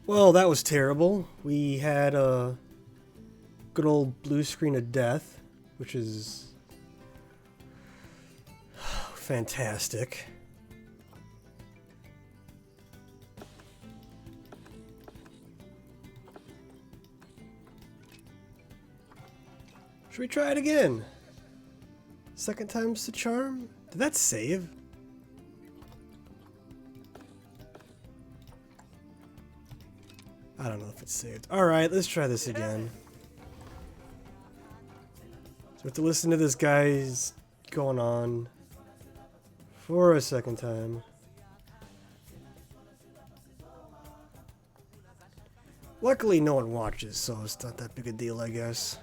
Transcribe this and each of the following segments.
Well, that was terrible. We had a good old blue screen of death, which is fantastic. Should we try it again? Second time's the charm? Did that save? I don't know if it's saved. Alright, let's try this again. So we have to listen to this guy's going on for a second time. Luckily no one watches, so it's not that big a deal, I guess.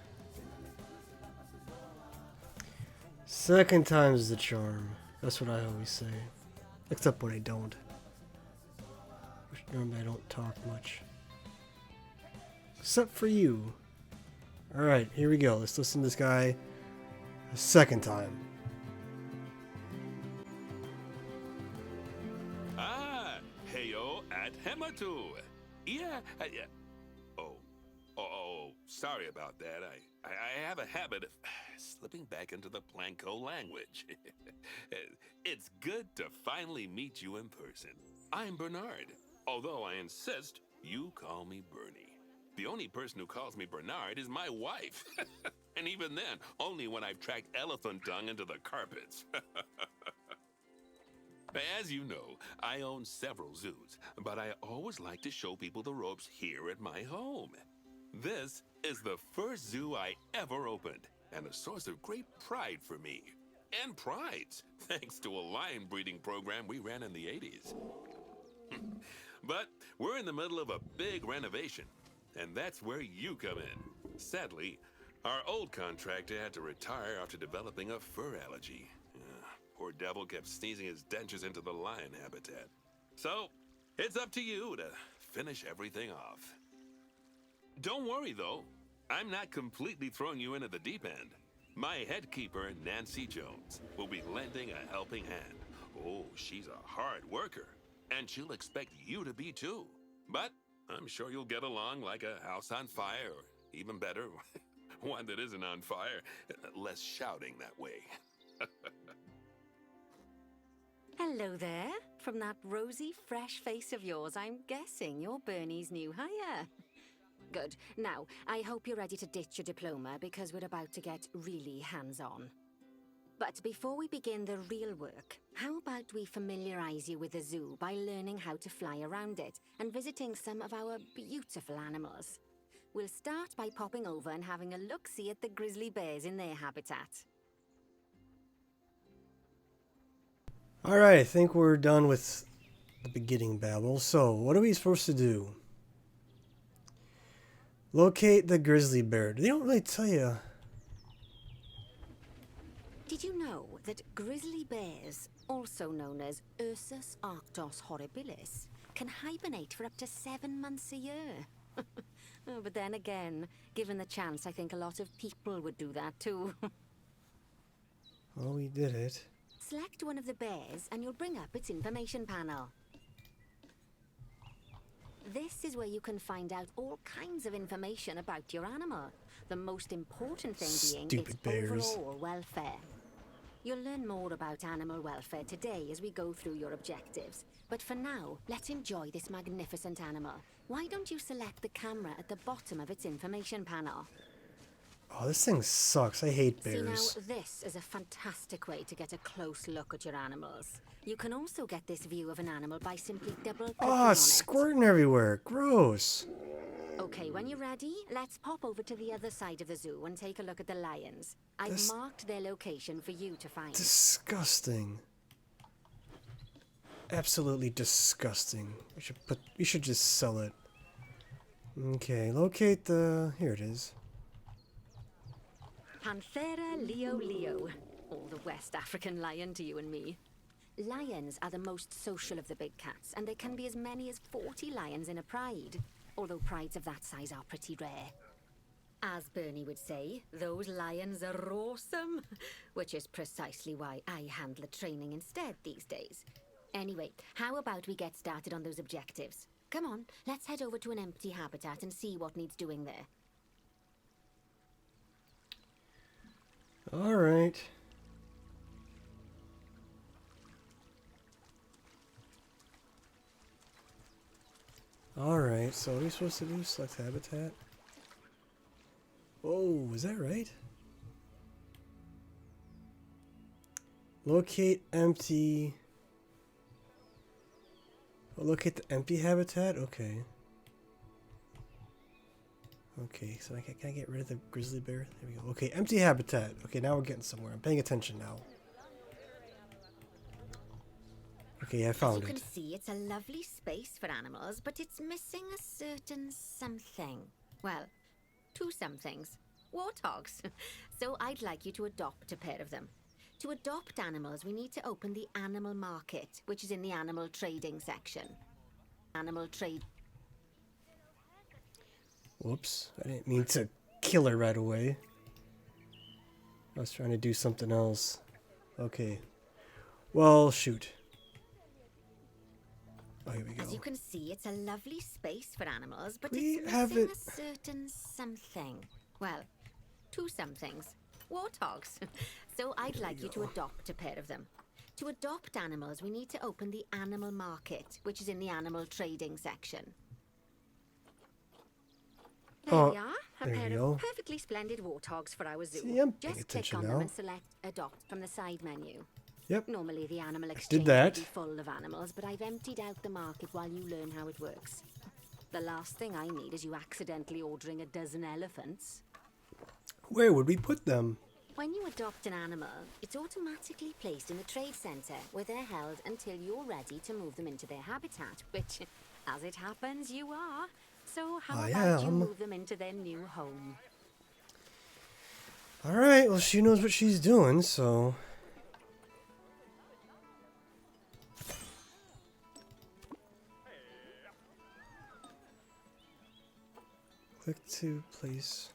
Second time's the charm. That's what I always say. Except when I don't. Which normally I don't talk much. Except for you. Alright, here we go. Let's listen to this guy a second time. Ah, heyo at Hematu. Yeah, yeah. Sorry about that. I have a habit of slipping back into the Planko language. It's good to finally meet you in person. I'm Bernard, although I insist you call me Bernie. The only person who calls me Bernard is my wife. And even then, only when I've tracked elephant dung into the carpets. As you know, I own several zoos, but I always like to show people the ropes here at my home. This is the first zoo I ever opened, and a source of great pride for me. And prides, thanks to a lion breeding program we ran in the 80s. But we're in the middle of a big renovation, and that's where you come in. Sadly, our old contractor had to retire after developing a fur allergy. Poor devil kept sneezing his dentures into the lion habitat. So, it's up to you to finish everything off. Don't worry, though. I'm not completely throwing you in at the deep end. My head keeper, Nancy Jones, will be lending a helping hand. Oh, she's a hard worker, and she'll expect you to be too. But I'm sure you'll get along like a house on fire, or even better, one that isn't on fire. Less shouting that way. Hello there. From that rosy, fresh face of yours, I'm guessing you're Bernie's new hire. Good. Now, I hope you're ready to ditch your diploma because we're about to get really hands-on. But before we begin the real work, how about we familiarize you with the zoo by learning how to fly around it and visiting some of our beautiful animals? We'll start by popping over and having a look-see at the grizzly bears in their habitat. Alright, I think we're done with the beginning babble. So, what are we supposed to do? Locate the grizzly bear. They don't really tell you. Did you know that grizzly bears, also known as Ursus arctos horribilis, can hibernate for up to 7 months a year? Oh, but then again, given the chance, I think a lot of people would do that too. Oh, we did it. Select one of the bears and you'll bring up its information panel. This is where you can find out all kinds of information about your animal. The most important thing being its overall welfare. You'll learn more about animal welfare today as we go through your objectives. But for now, let's enjoy this magnificent animal. Why don't you select the camera at the bottom of its information panel? Oh, this thing sucks. I hate bears. See, now this is a fantastic way to get a close look at your animals. You can also get this view of an animal by simply double-clicking on it. Squirting everywhere. Gross. Okay, when you're ready, let's pop over to the other side of the zoo and take a look at the lions. I've marked their location for you to find. Disgusting. Absolutely disgusting. We should just sell it. Okay, locate the... Here it is. Panthera leo leo, or the West African lion to you and me. Lions are the most social of the big cats, and there can be as many as 40 lions in a pride, although prides of that size are pretty rare. As Bernie would say, those lions are awesome, which is precisely why I handle the training instead these days. Anyway, how about we get started on those objectives? Come on, let's head over to an empty habitat and see what needs doing there. All right. All right. So what are we supposed to do? Select habitat. Oh, is that right? Locate empty. Oh, locate the empty habitat? Okay. Okay, so can I get rid of the grizzly bear? There we go. Okay, empty habitat. Okay, now we're getting somewhere. I'm paying attention now. Okay, I found As you it. can see, it's a lovely space for animals, but it's missing a certain something. Well, two somethings. Warthogs. So I'd like you to adopt a pair of them. To adopt animals, we need to open the animal market, which is in the animal trading section. Animal trade. Whoops, I didn't mean to kill her right away. I was trying to do something else. Okay. Well, shoot. Oh, here we go. As you can see, it's a lovely space for animals, but We it's have missing it- a certain something. Well, two somethings. Warthogs. So I'd like you to adopt a pair of them. To adopt animals, we need to open the animal market, which is in the animal trading section. There Oh, we are, a there pair we of go. perfectly splendid warthogs for our zoo. See, I'm paying Just click attention on now. them and select Adopt from the side menu. Yep. Normally the animal did exchange that. would be full of animals, but I've emptied out the market while you learn how it works. The last thing I need is you accidentally ordering a dozen elephants. Where would we put them? When you adopt an animal, it's automatically placed in the trade centre where they're held until you're ready to move them into their habitat, which, as it happens, you are. So how I about you am. move them into their new home? Alright, well, she knows what she's doing, so. Click to place.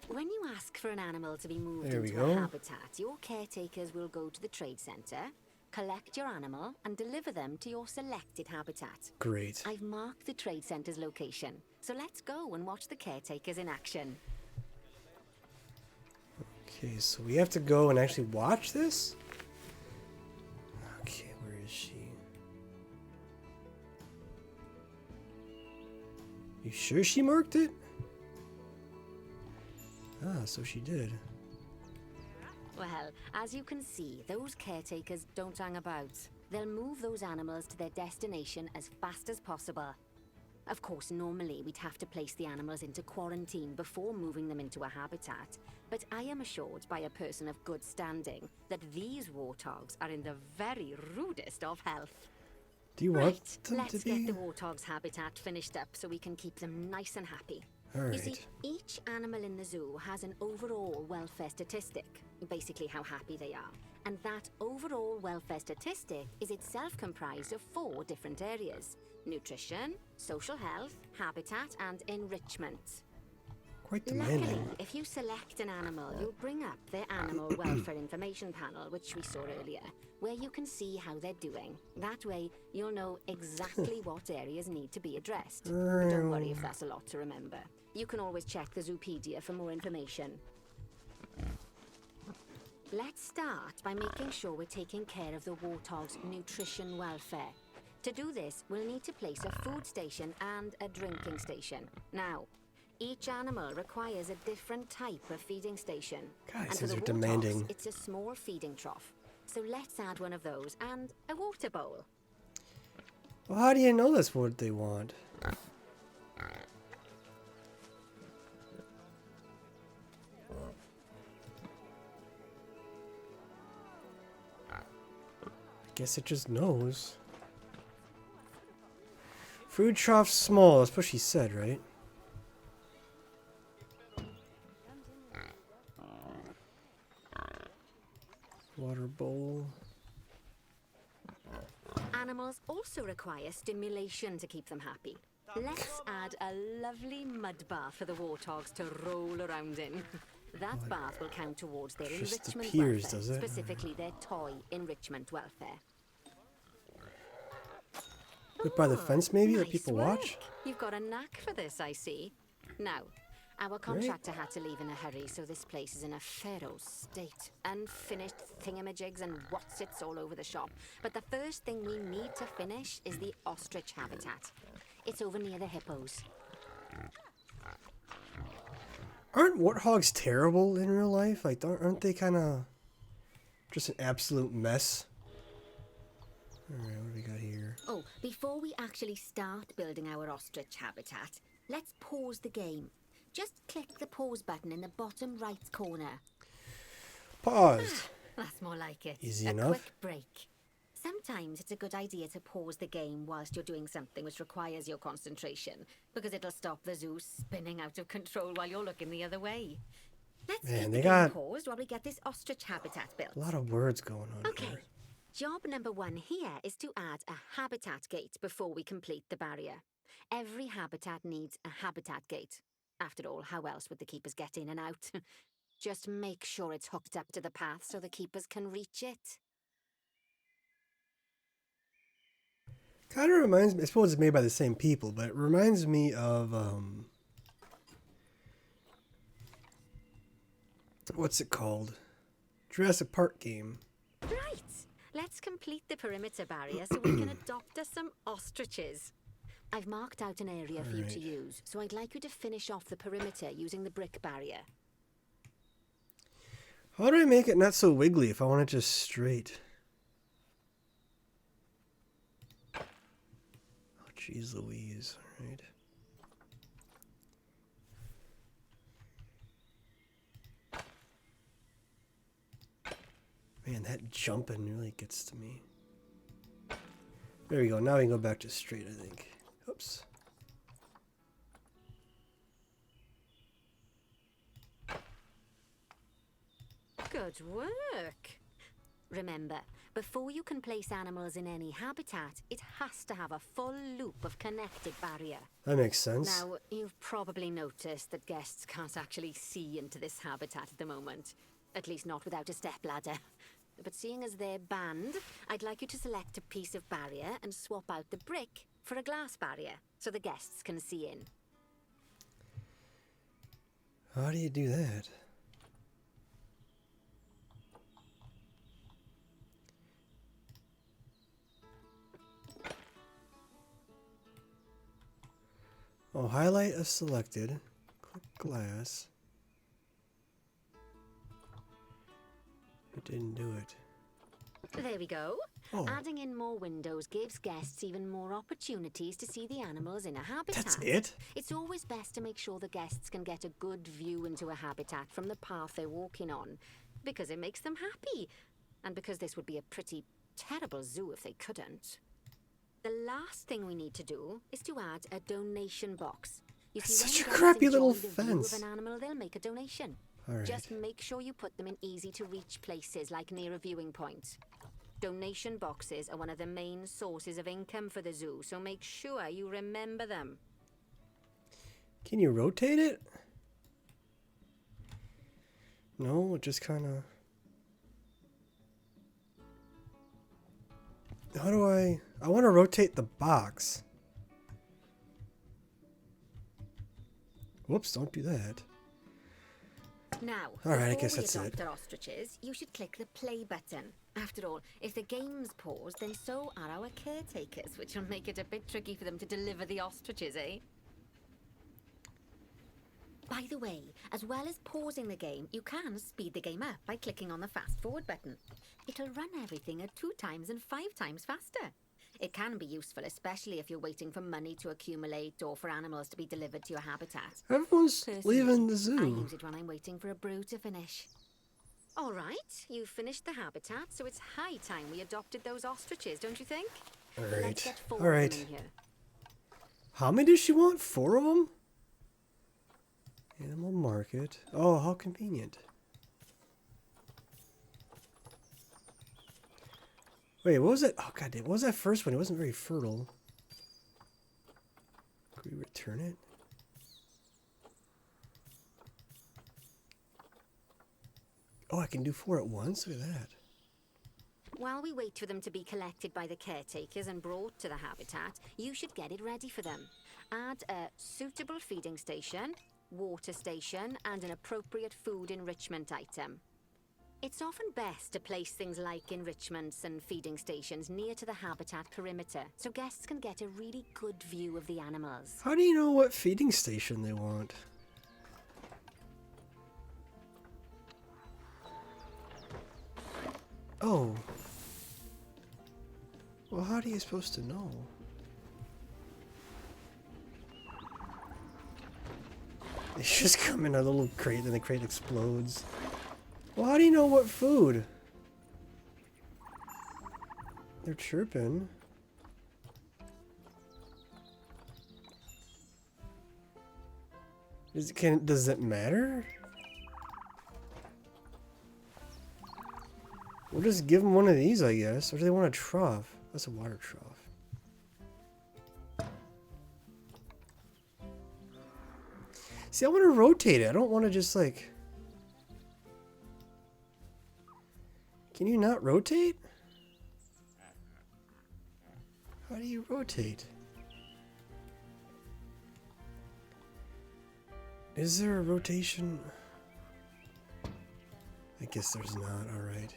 When you ask for an animal to be moved There we into a go. habitat, your caretakers will go to the trade centre, collect your animal, and deliver them to your selected habitat. Great. I've marked the trade centre's location, so let's go and watch the caretakers in action. Okay, so we have to go and actually watch this? Okay, where is she? You sure she marked it? Ah, so she did. Well, as you can see, those caretakers don't hang about. They'll move those animals to their destination as fast as possible. Of course, normally we'd have to place the animals into quarantine before moving them into a habitat, but I am assured by a person of good standing that these warthogs are in the very rudest of health. Do you want Right, them let's to get be? the warthog's habitat finished up so we can keep them nice and happy. You Alright. see, each animal in the zoo has an overall welfare statistic, basically how happy they are. And that overall welfare statistic is itself comprised of 4 different areas: nutrition, social health, habitat, and enrichment. Quite Luckily, demanding. if you select an animal, you'll bring up their animal welfare information panel, which we saw earlier, where you can see how they're doing. That way, you'll know exactly what areas need to be addressed. Don't worry if that's a lot to remember. You can always check the Zoopedia for more information. Let's start by making sure we're taking care of the warthog's nutrition welfare. To do this, we'll need to place a food station and a drinking station. Now, each animal requires a different type of feeding station. Guys, and for these the are warthogs, demanding. it's a small feeding trough. So let's add one of those and a water bowl. Well, how do you know that's what they want? I guess it just knows. Food trough small, that's what she said, right? Water bowl. Animals also require stimulation to keep them happy. Let's add a lovely mud bath for the warthogs to roll around in. That bath will count towards their just enrichment appears, welfare, does it? specifically their toy enrichment welfare. Look by the fence, maybe? Let Nice people work. watch? You've got a knack for this, I see. Now, our contractor had to leave in a hurry, so this place is in a pharaoh's state. Unfinished thingamajigs and what's-its all over the shop. But the first thing we need to finish is the ostrich habitat. It's over near the hippos. Aren't warthogs terrible in real life? Like, aren't they kind of just an absolute mess? Alright, what do we got here? Oh, before we actually start building our ostrich habitat, let's pause the game. Just click the pause button in the bottom right corner. Paused. That's more like it. Easy a enough. quick break. Sometimes it's a good idea to pause the game whilst you're doing something which requires your concentration, because it'll stop the zoo spinning out of control while you're looking the other way. Let's Man, keep they the got game paused while we get this ostrich habitat built. A lot of words going on Okay. here. Job number 1 here is to add a habitat gate before we complete the barrier. Every habitat needs a habitat gate. After all, how else would the keepers get in and out? Just make sure it's hooked up to the path so the keepers can reach it. Kind of reminds me, I suppose it's made by the same people, but it reminds me of, what's it called? Jurassic Park game. Right. Let's complete the perimeter barrier so we can adopt us some ostriches. I've marked out an area for you to use, so I'd like you to finish off the perimeter using the brick barrier. How do I make it not so wiggly if I want it just straight? Oh, jeez Louise. Alright. Man, that jumping really gets to me. There we go. Now we can go back to straight, I think. Oops. Good work. Remember, before you can place animals in any habitat, it has to have a full loop of connected barrier. That makes sense. Now, you've probably noticed that guests can't actually see into this habitat at the moment. At least not without a stepladder. But seeing as they're banned, I'd like you to select a piece of barrier and swap out the brick for a glass barrier, so the guests can see in. How do you do that? Oh, highlight as selected. Click glass. It didn't do it. There we go. Oh. Adding in more windows gives guests even more opportunities to see the animals in a habitat. That's it? It's always best to make sure the guests can get a good view into a habitat from the path they're walking on, because it makes them happy, and because this would be a pretty terrible zoo if they couldn't. The last thing we need to do is to add a donation box. You That's see, when such a guests crappy little enjoy the view fence. of an animal, they'll make a donation. All right. Just make sure you put them in easy-to-reach places, like near a viewing point. Donation boxes are one of the main sources of income for the zoo, so make sure you remember them. Can you rotate it? No, it just kind of... How do I want to rotate the box. Whoops, don't do that. Now, All right, I before guess we that's adopt it. our ostriches, you should click the play button. After all, if the game's paused, then so are our caretakers, which will make it a bit tricky for them to deliver the ostriches, eh? By the way, as well as pausing the game, you can speed the game up by clicking on the fast forward button. It'll run everything at 2 times and 5 times faster. It can be useful, especially if you're waiting for money to accumulate or for animals to be delivered to your habitat. Everyone's Personally, leaving the I zoo. use it when I'm waiting for a brew to finish. All right, you've finished the habitat, so it's high time we adopted those ostriches, don't you think? All Let's right. get 4 All of right. them in here. How many does she want? 4 of them? Animal market. Oh, how convenient. Wait, what was it? Oh, God, what was that first one? It wasn't very fertile. Could we return it? I can do 4 at once? Look at that. While we wait for them to be collected by the caretakers and brought to the habitat, you should get it ready for them. Add a suitable feeding station, water station, and an appropriate food enrichment item. It's often best to place things like enrichments and feeding stations near to the habitat perimeter, so guests can get a really good view of the animals. How do you know what feeding station they want? Oh. Well, how are you supposed to know? They just come in a little crate and the crate explodes. Well, how do you know what food? They're chirping. Does it matter? We'll just give them one of these, I guess. Or do they want a trough? That's a water trough. See, I want to rotate it. I don't want to just like... Can you not rotate? How do you rotate? Is there a rotation? I guess there's not. Alright.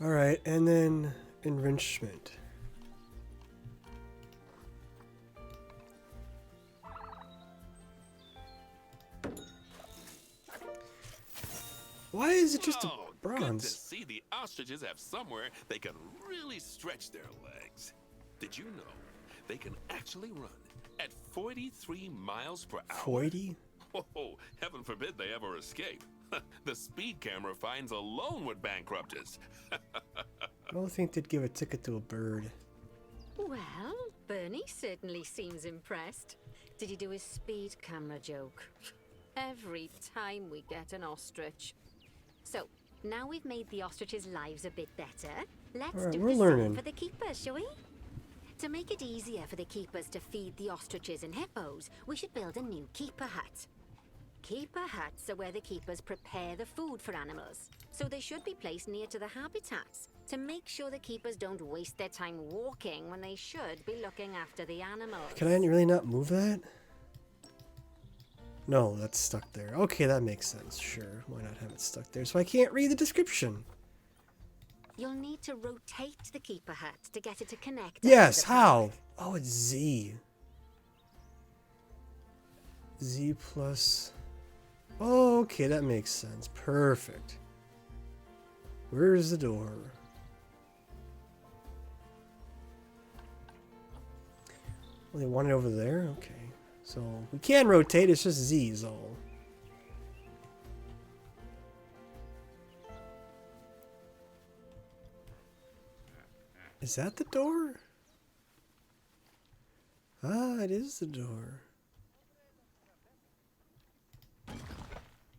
Alright, and then enrichment. Why is it just a bronze? Good to see the ostriches have somewhere they can really stretch their legs. Did you know they can actually run at 43 miles per hour? 40? Oh, heaven forbid they ever escape. The speed camera fines alone would bankrupt us. I don't think they'd give a ticket to a bird. Well, Bernie certainly seems impressed. Did he do his speed camera joke? Every time we get an ostrich. So, now we've made the ostriches' lives a bit better, let's Alright, do we're the learning. same for the keepers, shall we? To make it easier for the keepers to feed the ostriches and hippos, we should build a new keeper hut. Keeper huts are where the keepers prepare the food for animals, so they should be placed near to the habitats to make sure the keepers don't waste their time walking when they should be looking after the animals. Can I really not move that? No, that's stuck there. Okay, that makes sense. Sure, why not have it stuck there? So I can't read the description. You'll need to rotate the keeper hut to get it to connect. Yes, to the how? Oh, it's Z. Z plus... Oh, okay, that makes sense. Perfect. Where's the door? Well, they want it over there? Okay. So, we can rotate, it's just Z is all. Is that the door? Ah, it is the door.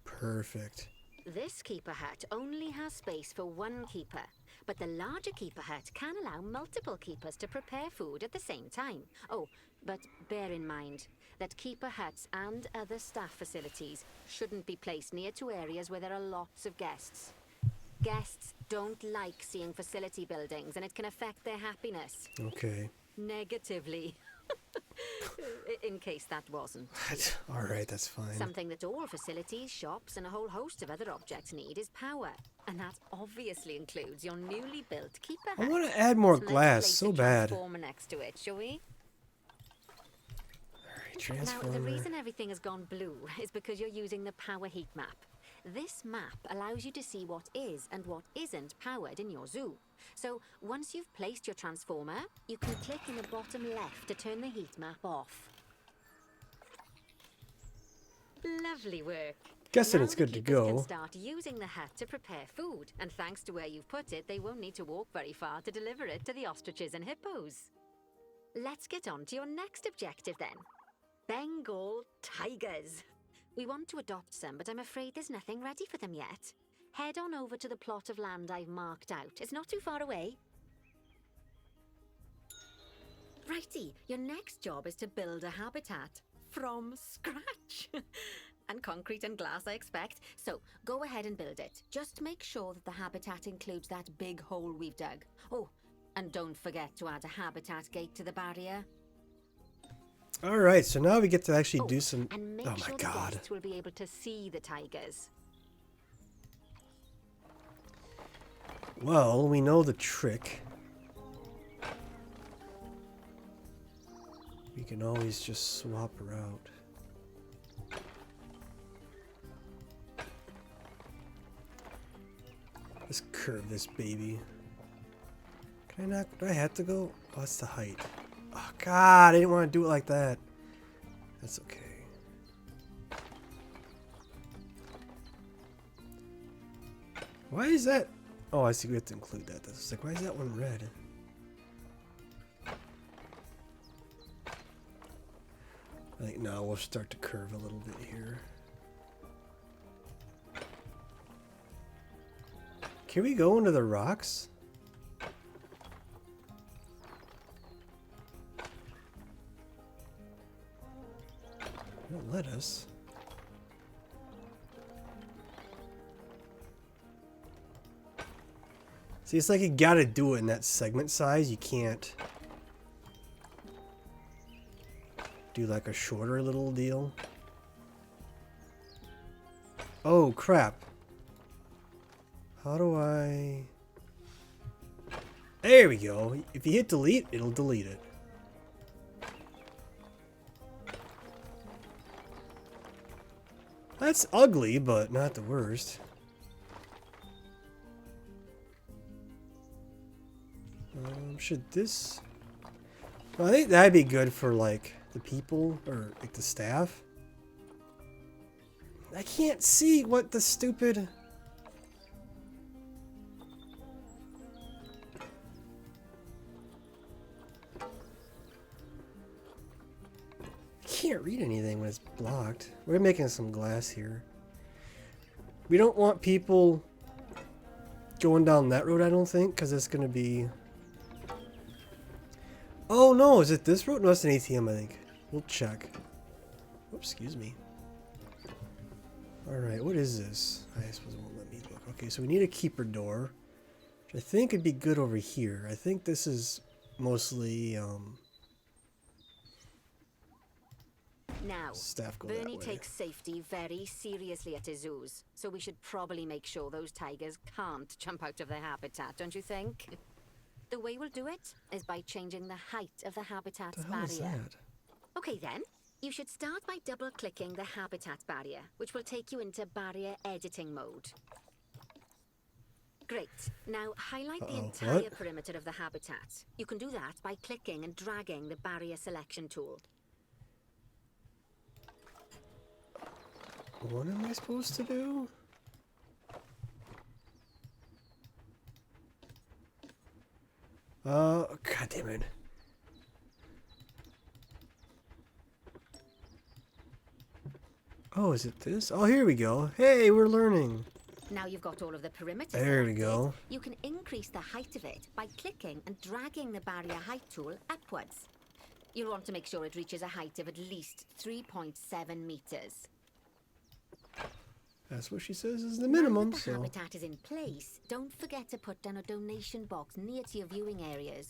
Perfect. This keeper hut only has space for one keeper, but the larger keeper hut can allow multiple keepers to prepare food at the same time. Oh, but bear in mind that keeper huts and other staff facilities shouldn't be placed near to areas where there are lots of guests. Guests don't like seeing facility buildings, and it can affect their happiness. Okay. Negatively. In case that wasn't. Alright, that's fine. Something that all facilities, shops, and a whole host of other objects need is power. And that obviously includes your newly built keeper hut. I want to add more Let's glass place so a bad. transformer next to it, shall we? Alright, Now, transformer. the reason everything has gone blue is because you're using the power heat map. This map allows you to see what is and what isn't powered in your zoo. So, once you've placed your transformer, you can click in the bottom left to turn the heat map off. Lovely work. Guessing Now it's the good to keepers go. can start using the hut to prepare food, and thanks to where you've put it, they won't need to walk very far to deliver it to the ostriches and hippos. Let's get on to your next objective then. Bengal tigers. We want to adopt some, but I'm afraid there's nothing ready for them yet. Head on over to the plot of land I've marked out. It's not too far away. Righty, your next job is to build a habitat from scratch. And concrete and glass, I expect. So, go ahead and build it. Just make sure that the habitat includes that big hole we've dug. Oh, and don't forget to add a habitat gate to the barrier. Alright, so now we get to actually Oh, do some... and make Oh my sure the god. guests will be able to see the tigers. Well, we know the trick. We can always just swap her out. Let's curve this baby. Can I not? Do I have to go? Oh, that's the height. Oh, God, I didn't want to do it like that. That's okay. Why is that? Oh, I see. We have to include that. That's like, why is that one red? I think now we'll start to curve a little bit here. Can we go into the rocks? Don't let us. See, it's like you gotta do it in that segment size. You can't do like a shorter little deal. Oh, crap. How do I... There we go. If you hit delete, it'll delete it. That's ugly, but not the worst. Should this... Well, I think that'd be good for, like, the people, or, like, the staff. I can't see what the stupid... I can't read anything when it's blocked. We're making some glass here. We don't want people going down that road, I don't think, because it's going to be... Oh no, is it this road? No, it's an ATM, I think. We'll check. Oops, excuse me. Alright, what is this? I suppose it won't let me look. Okay, so we need a keeper door, which I think would be good over here. I think this is mostly, Now, staff go Bernie that way. takes safety very seriously at his zoos, so we should probably make sure those tigers can't jump out of their habitat, don't you think? The way we'll do it is by changing the height of the habitat's What the hell is barrier. that? Okay then, you should start by double-clicking the habitat barrier, which will take you into barrier editing mode. Great. Now highlight the entire what? perimeter of the habitat. You can do that by clicking and dragging the barrier selection tool. What am I supposed to do? God damn it. Oh, is it this? Oh, here we go. Hey, we're learning. Now you've got all of the perimeters There we selected, go. You can increase the height of it by clicking and dragging the barrier height tool upwards. You'll want to make sure it reaches a height of at least 3.7 meters. That's what she says is the minimum, Now that the so... habitat is in place, don't forget to put down a donation box near to your viewing areas.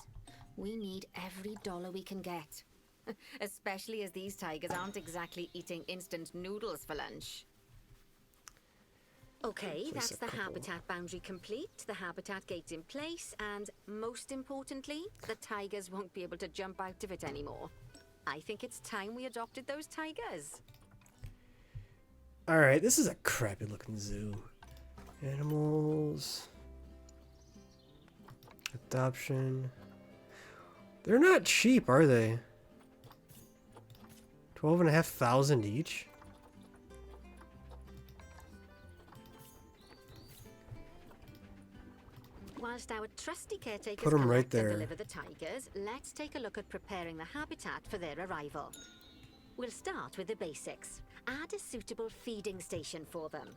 We need every dollar we can get. Especially as these tigers aren't exactly eating instant noodles for lunch. Okay, Place that's a the couple. habitat boundary complete, the habitat gate's in place, and most importantly, the tigers won't be able to jump out of it anymore. I think it's time we adopted those tigers. Alright, this is a crappy looking zoo. Animals. Adoption. They're not cheap, are they? 12,500 each? Whilst our trusty caretakers Put 'em right collect and there. deliver the tigers, let's take a look at preparing the habitat for their arrival. We'll start with the basics. Add a suitable feeding station for them.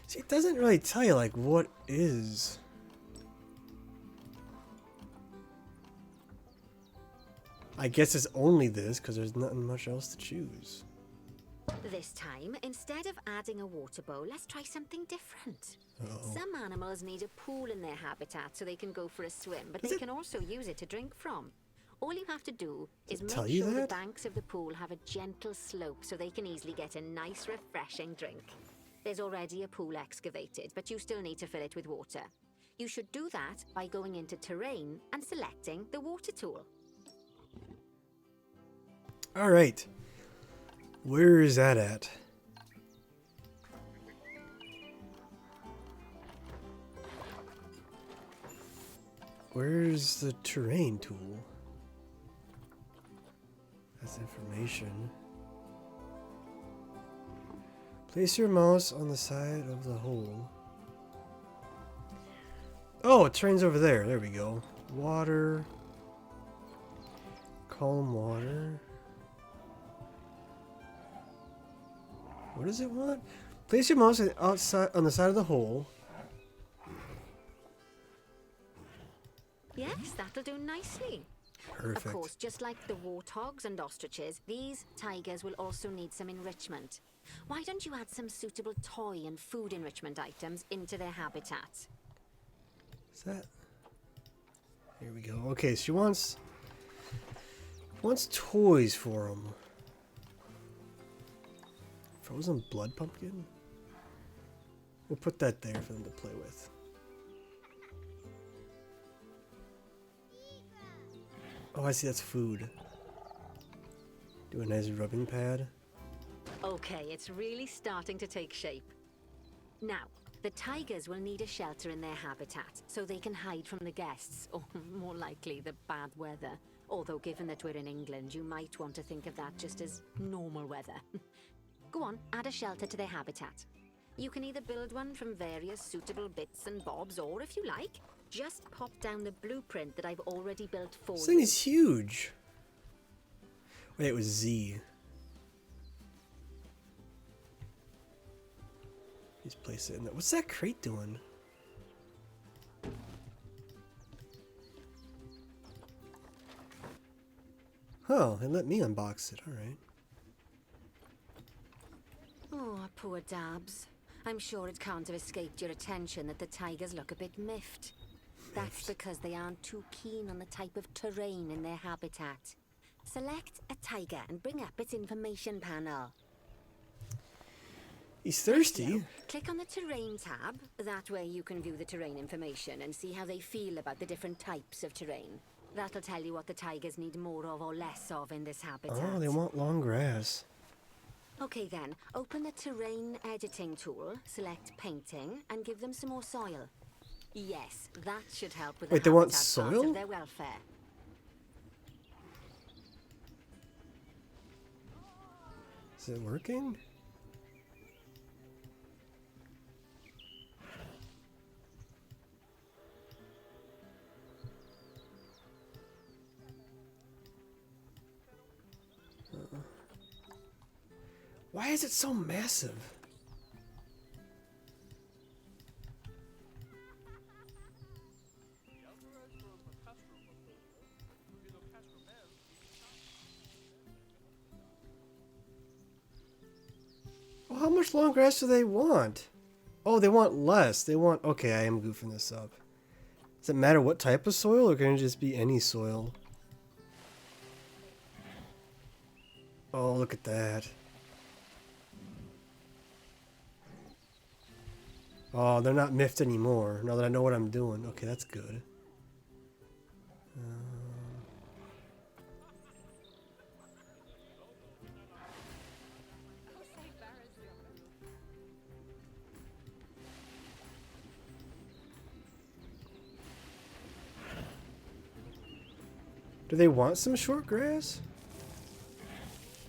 See, it doesn't really tell you, like, what is. I guess it's only this, because there's nothing much else to choose. This time, instead of adding a water bowl, let's try something different. Uh-oh. Some animals need a pool in their habitat so they can go for a swim, but they can also use it to drink from. All you have to do is make sure the banks of the pool have a gentle slope so they can easily get a nice, refreshing drink. There's already a pool excavated, but you still need to fill it with water. You should do that by going into terrain and selecting the water tool. All right. Where is that at? Where's the terrain tool? That's information. Place your mouse on the side of the hole. Oh, terrain's over there. There we go. Water. Calm water. What does it want? Place your mouse outside on the side of the hole. Yes, that'll do nicely. Perfect. Of course, just like the warthogs and ostriches, these tigers will also need some enrichment. Why don't you add some suitable toy and food enrichment items into their habitat? Is that? Here we go. Okay, she wants toys for them. Frozen blood pumpkin? We'll put that there for them to play with. Oh, I see, that's food. Do a nice rubbing pad. Okay, it's really starting to take shape. Now, the tigers will need a shelter in their habitat so they can hide from the guests, or more likely the bad weather. Although given that we're in England, you might want to think of that just as normal weather. Go on, add a shelter to their habitat. You can either build one from various suitable bits and bobs, or if you like, just pop down the blueprint that I've already built for you. This thing is huge. Wait, it was Z. Just place it in there. What's that crate doing? Oh, it let me unbox it. All right. Oh, poor Dabs. I'm sure it can't have escaped your attention that the tigers look a bit miffed. That's because they aren't too keen on the type of terrain in their habitat. Select a tiger and bring up its information panel. He's thirsty. Now, click on the terrain tab. That way you can view the terrain information and see how they feel about the different types of terrain. That'll tell you what the tigers need more of or less of in this habitat. Oh, they want long grass. Okay then, open the terrain editing tool, select painting, and give them some more soil. Yes, that should help with Wait, the they want habitat part soil? of their welfare. Is it working? Why is it so massive? Well, how much long grass do they want? Oh, they want less. They want... Okay, I am goofing this up. Does it matter what type of soil, or can it just be any soil? Oh, look at that. Oh, they're not miffed anymore, now that I know what I'm doing. Okay, that's good. Do they want some short grass?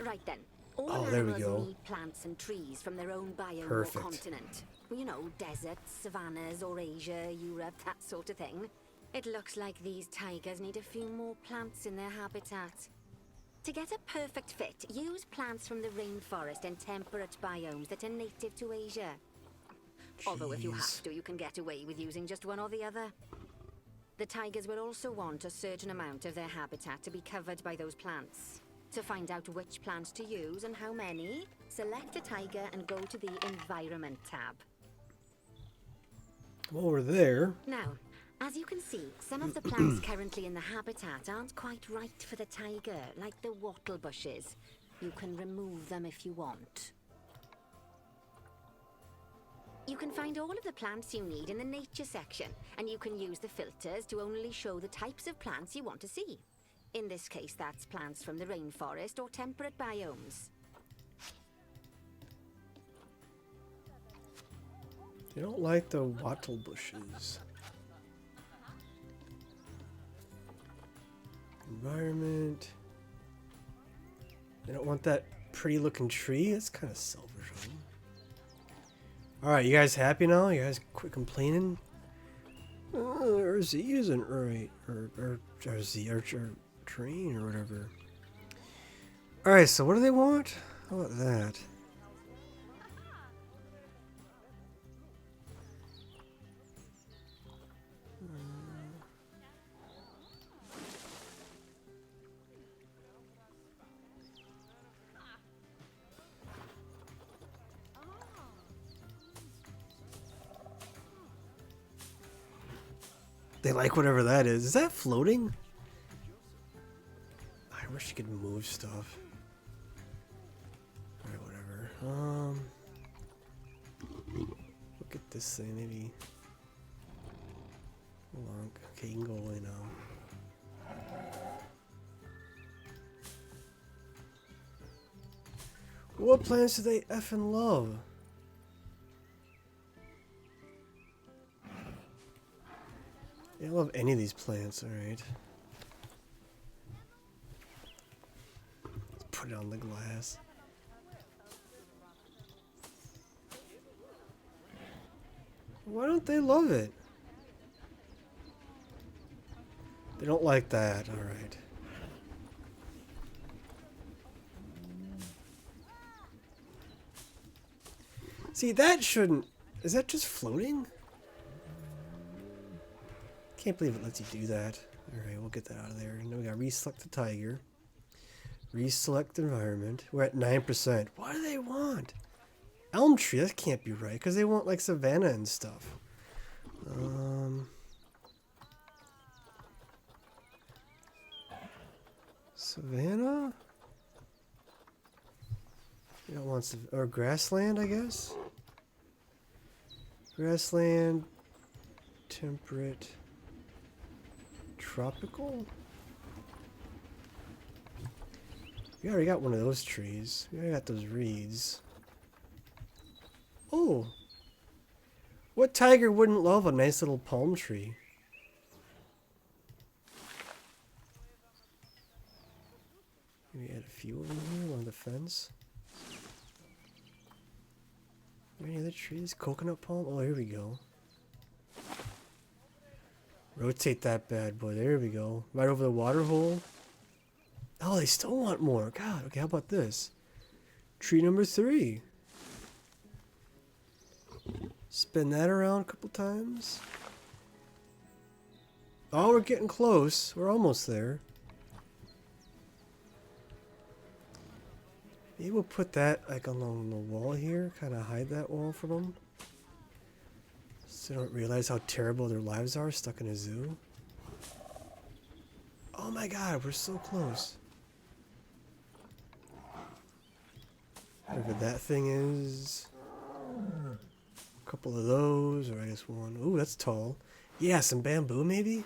Right then. All Oh, there we animals go. need plants and trees from their own biome Perfect. or continent. You know, deserts, savannas, or Asia, Europe, that sort of thing. It looks like these tigers need a few more plants in their habitat. To get a perfect fit, use plants from the rainforest and temperate biomes that are native to Asia. Although if you Jeez. have to, you can get away with using just one or the other. The tigers will also want a certain amount of their habitat to be covered by those plants. To find out which plants to use and how many, select a tiger and go to the Environment tab. Over there. Now, as you can see, some of the plants currently in the habitat aren't quite right for the tiger, like the wattle bushes. You can remove them if you want. You can find all of the plants you need in the nature section, and you can use the filters to only show the types of plants you want to see. In this case, that's plants from the rainforest or temperate biomes. They don't like the wattle bushes. Environment. They don't want that pretty looking tree. That's kind of selfish of them. Alright, you guys happy now? You guys quit complaining? Our Z isn't right. Or Z, our train or whatever. Alright, so what do they want? How about that? They like whatever that is. Is that floating? I wish you could move stuff. Alright, whatever. Look at this thing, maybe. Hold on. Okay, you can go away now. What plants do they effing love? I don't love any of these plants, alright. Let's put it on the glass. Why don't they love it? They don't like that, alright. See, that shouldn't... Is that just floating? Can't believe it lets you do that. Alright, we'll get that out of there. And then we gotta reselect the tiger. Reselect the environment. We're at 9%. What do they want? Elm tree, that can't be right, because they want like savanna and stuff. Savanna? You don't want or grassland, I guess? Grassland, temperate, tropical? We already got one of those trees. We already got those reeds. Oh! What tiger wouldn't love a nice little palm tree? Maybe add a few over here along the fence. Any other trees? Coconut palm? Oh, here we go. Rotate that bad boy. There we go. Right over the water hole. Oh, they still want more. God, okay, how about this? Tree number 3. Spin that around a couple times. Oh, we're getting close. We're almost there. Maybe we'll put that like along the wall here. Kind of hide that wall from them. So they don't realize how terrible their lives are stuck in a zoo. Oh my god, we're so close. Whatever that thing is. A couple of those, or I guess one. Ooh, that's tall. Yeah, some bamboo maybe?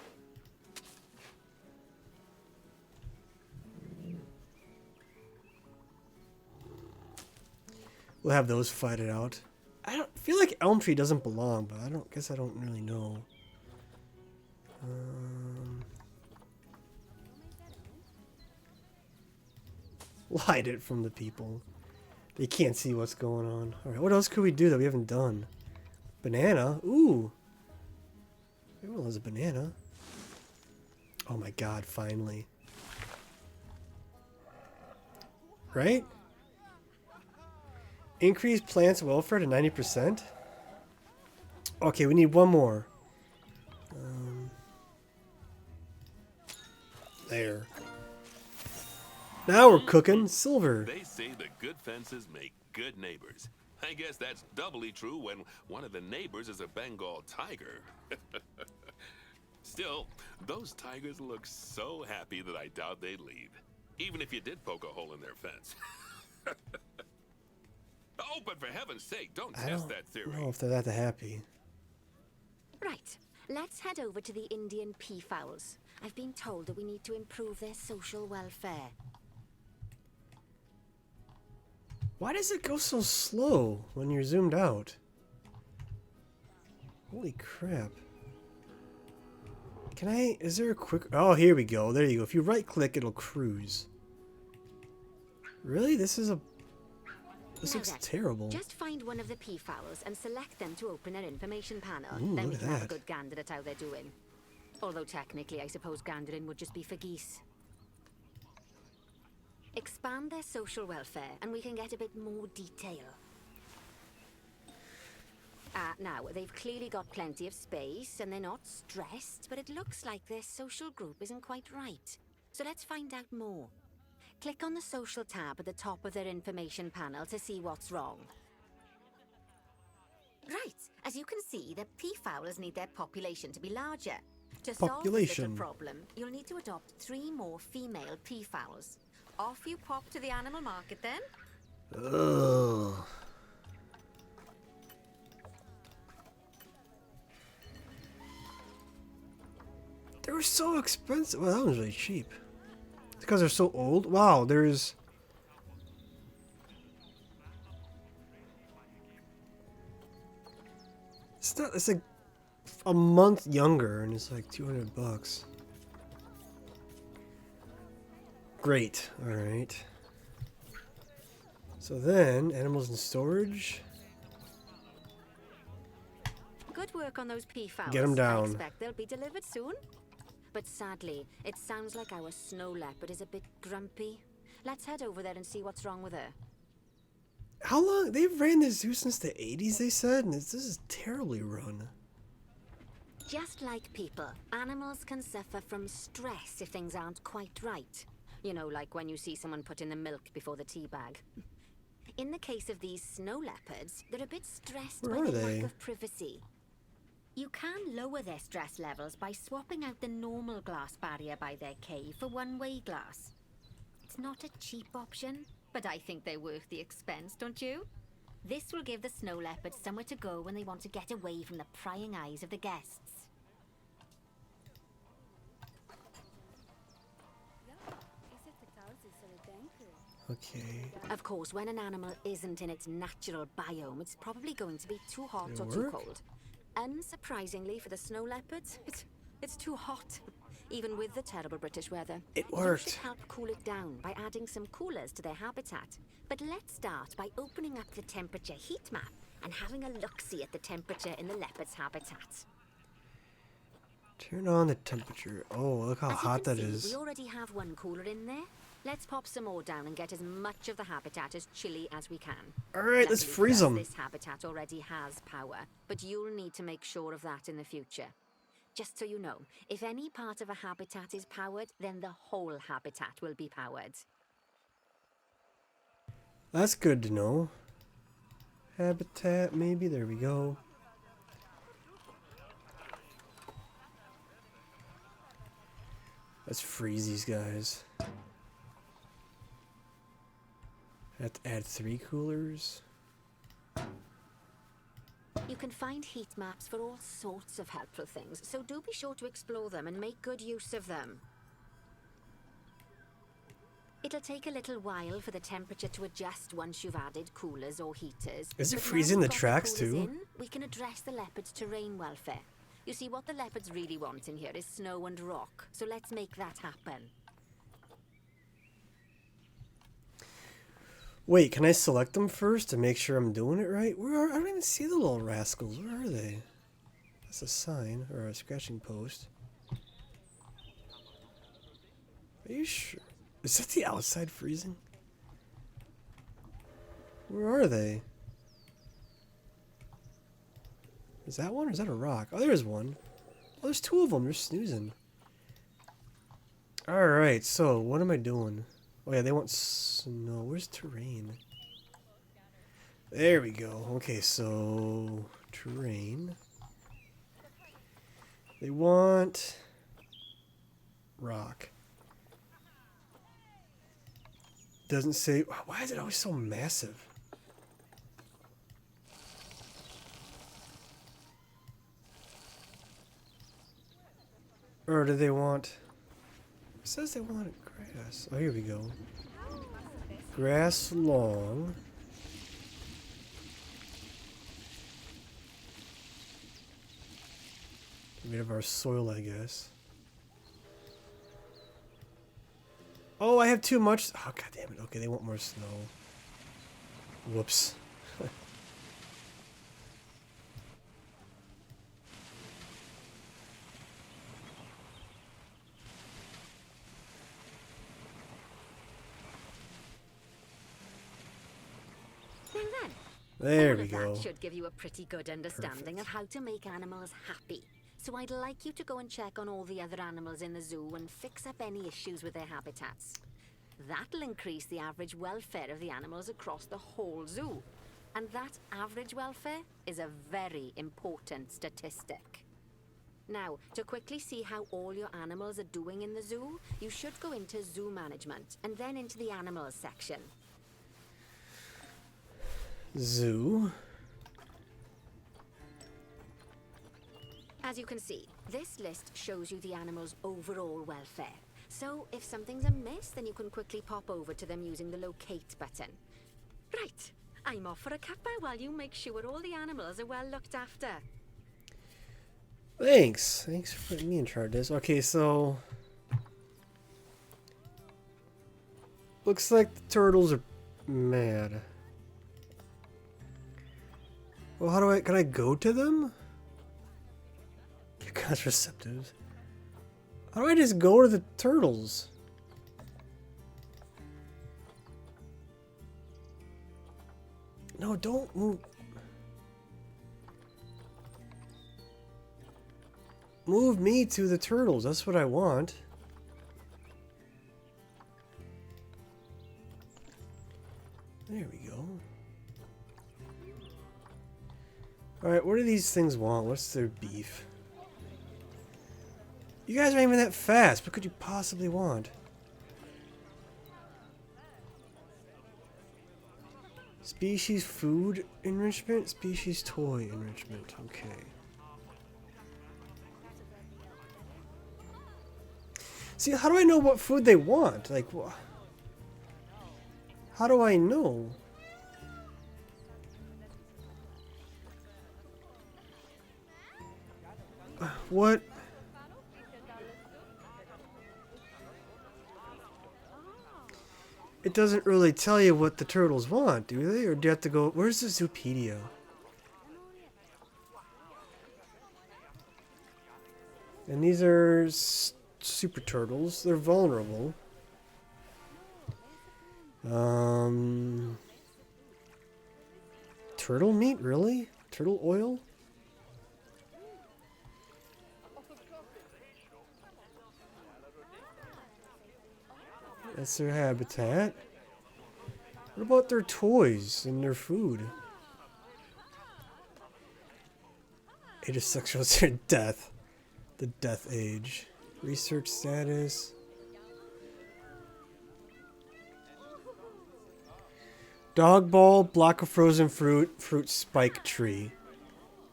We'll have those fight it out. I don't feel like elm tree doesn't belong, but I don't really know. We'll hide it from the people. They can't see what's going on. Alright, what else could we do that we haven't done? Banana? Ooh! Everyone loves a banana. Oh my god, finally. Right? Increase plants' welfare to 90%? Okay, we need one more. There. Now we're cooking silver. They say that good fences make good neighbors. I guess that's doubly true when one of the neighbors is a Bengal tiger. Still, those tigers look so happy that I doubt they'd leave, even if you did poke a hole in their fence. Oh, but for heaven's sake, don't test that theory. I don't know if they're that happy. Right, let's head over to the Indian peafowls. I've been told that we need to improve their social welfare. Why does it go so slow when you're zoomed out? Holy crap. Can I... Is there a quick... Oh, here we go. There you go. If you right-click, it'll cruise. Really? This is a... This looks terrible. Just find one of the peafowls and select them to open their information panel. Ooh, then we look can at have a that. good gander at how they're doing. Although technically, I suppose gandering would just be for geese. Expand their social welfare and we can get a bit more detail. Now, they've clearly got plenty of space and they're not stressed, but it looks like their social group isn't quite right. So let's find out more. Click on the social tab at the top of their information panel to see what's wrong. Right, as you can see, the peafowls need their population to be larger. To solve this little problem, you'll need to adopt 3 more female peafowls. Off you pop to the animal market then. Ugh. They were so expensive. Well, that was really cheap. It's because they're so old. Wow, there's... It's not... It's like a month younger, and it's like $200. Great. All right. So then, animals in storage. Good work on those peafowls. Get 'em down. I expect they'll be delivered soon. But sadly, it sounds like our snow leopard is a bit grumpy. Let's head over there and see what's wrong with her. How long? They've ran this zoo since the 80s, they said, and this is terribly run. Just like people, animals can suffer from stress if things aren't quite right. You know, like when you see someone put in the milk before the tea bag. In the case of these snow leopards, they're a bit stressed by the lack of privacy. You can lower their stress levels by swapping out the normal glass barrier by their cave for one-way glass. It's not a cheap option, but I think they're worth the expense, don't you? This will give the snow leopards somewhere to go when they want to get away from the prying eyes of the guests. Okay. Of course, when an animal isn't in its natural biome, it's probably going to be too hot or too cold. Unsurprisingly for the snow leopards, it's too hot, even with the terrible British weather. It worked. You should help cool it down by adding some coolers to their habitat. But let's start by opening up the temperature heat map and having a look-see at the temperature in the leopard's habitat. Turn on the temperature. Oh, look how hot that is. We already have one cooler in there. Let's pop some more down and get as much of the habitat as chilly as we can. Alright, let's freeze them. This habitat already has power, but you'll need to make sure of that in the future. Just so you know, if any part of a habitat is powered, then the whole habitat will be powered. That's good to know. Habitat, maybe. There we go. Let's freeze these guys. I have to add 3 coolers. You can find heat maps for all sorts of helpful things, so do be sure to explore them and make good use of them. It'll take a little while for the temperature to adjust once you've added coolers or heaters. Is it freezing the tracks too? We can address the leopard's terrain welfare. You see, what the leopards really want in here is snow and rock, so let's make that happen. Wait, can I select them first to make sure I'm doing it right? I don't even see the little rascals. Where are they? That's a sign or a scratching post. Are you sure? Is that the outside freezing? Where are they? Is that one or is that a rock? Oh, there's one. Oh, there's 2 of them. They're snoozing. Alright, so what am I doing? Oh yeah, they want snow. Where's terrain? There we go. Okay, so terrain. They want rock. Doesn't say. Why is it always so massive? Or do they want... It says they want grass. Oh, here we go. Grass long. Get rid of our soil, I guess. Oh, I have too much. Oh, god damn it. Okay, they want more snow. Whoops. There All we of go. that should give you a pretty good understanding of how to make animals happy. So I'd like you to go and check on all the other animals in the zoo and fix up any issues with their habitats. That'll increase the average welfare of the animals across the whole zoo. And that average welfare is a very important statistic. Now, to quickly see how all your animals are doing in the zoo, you should go into zoo management and then into the animals section. Zoo. As you can see, this list shows you the animal's overall welfare. So if something's amiss, then you can quickly pop over to them using the locate button. Right, I'm off for a cuppa while you make sure all the animals are well looked after. Thanks. Thanks for putting me in charge of this. Okay, so... Looks like the turtles are mad. Well, how do I... Can I go to them? Contraceptives. How do I just go to the turtles? No, don't move. Move me to the turtles. That's what I want. There we go. Alright, what do these things want? What's their beef? You guys aren't even that fast. What could you possibly want? Species food enrichment? Species toy enrichment. Okay. See, how do I know what food they want? Like, how do I know? What? It doesn't really tell you what the turtles want, do they? Or do you have to go... Where's the Zoopedia? And these are super turtles. They're vulnerable. Turtle meat, really? Turtle oil? That's their habitat. What about their toys and their food? Age of sexual death. The death age. Research status. Dog ball, block of frozen fruit, fruit spike tree.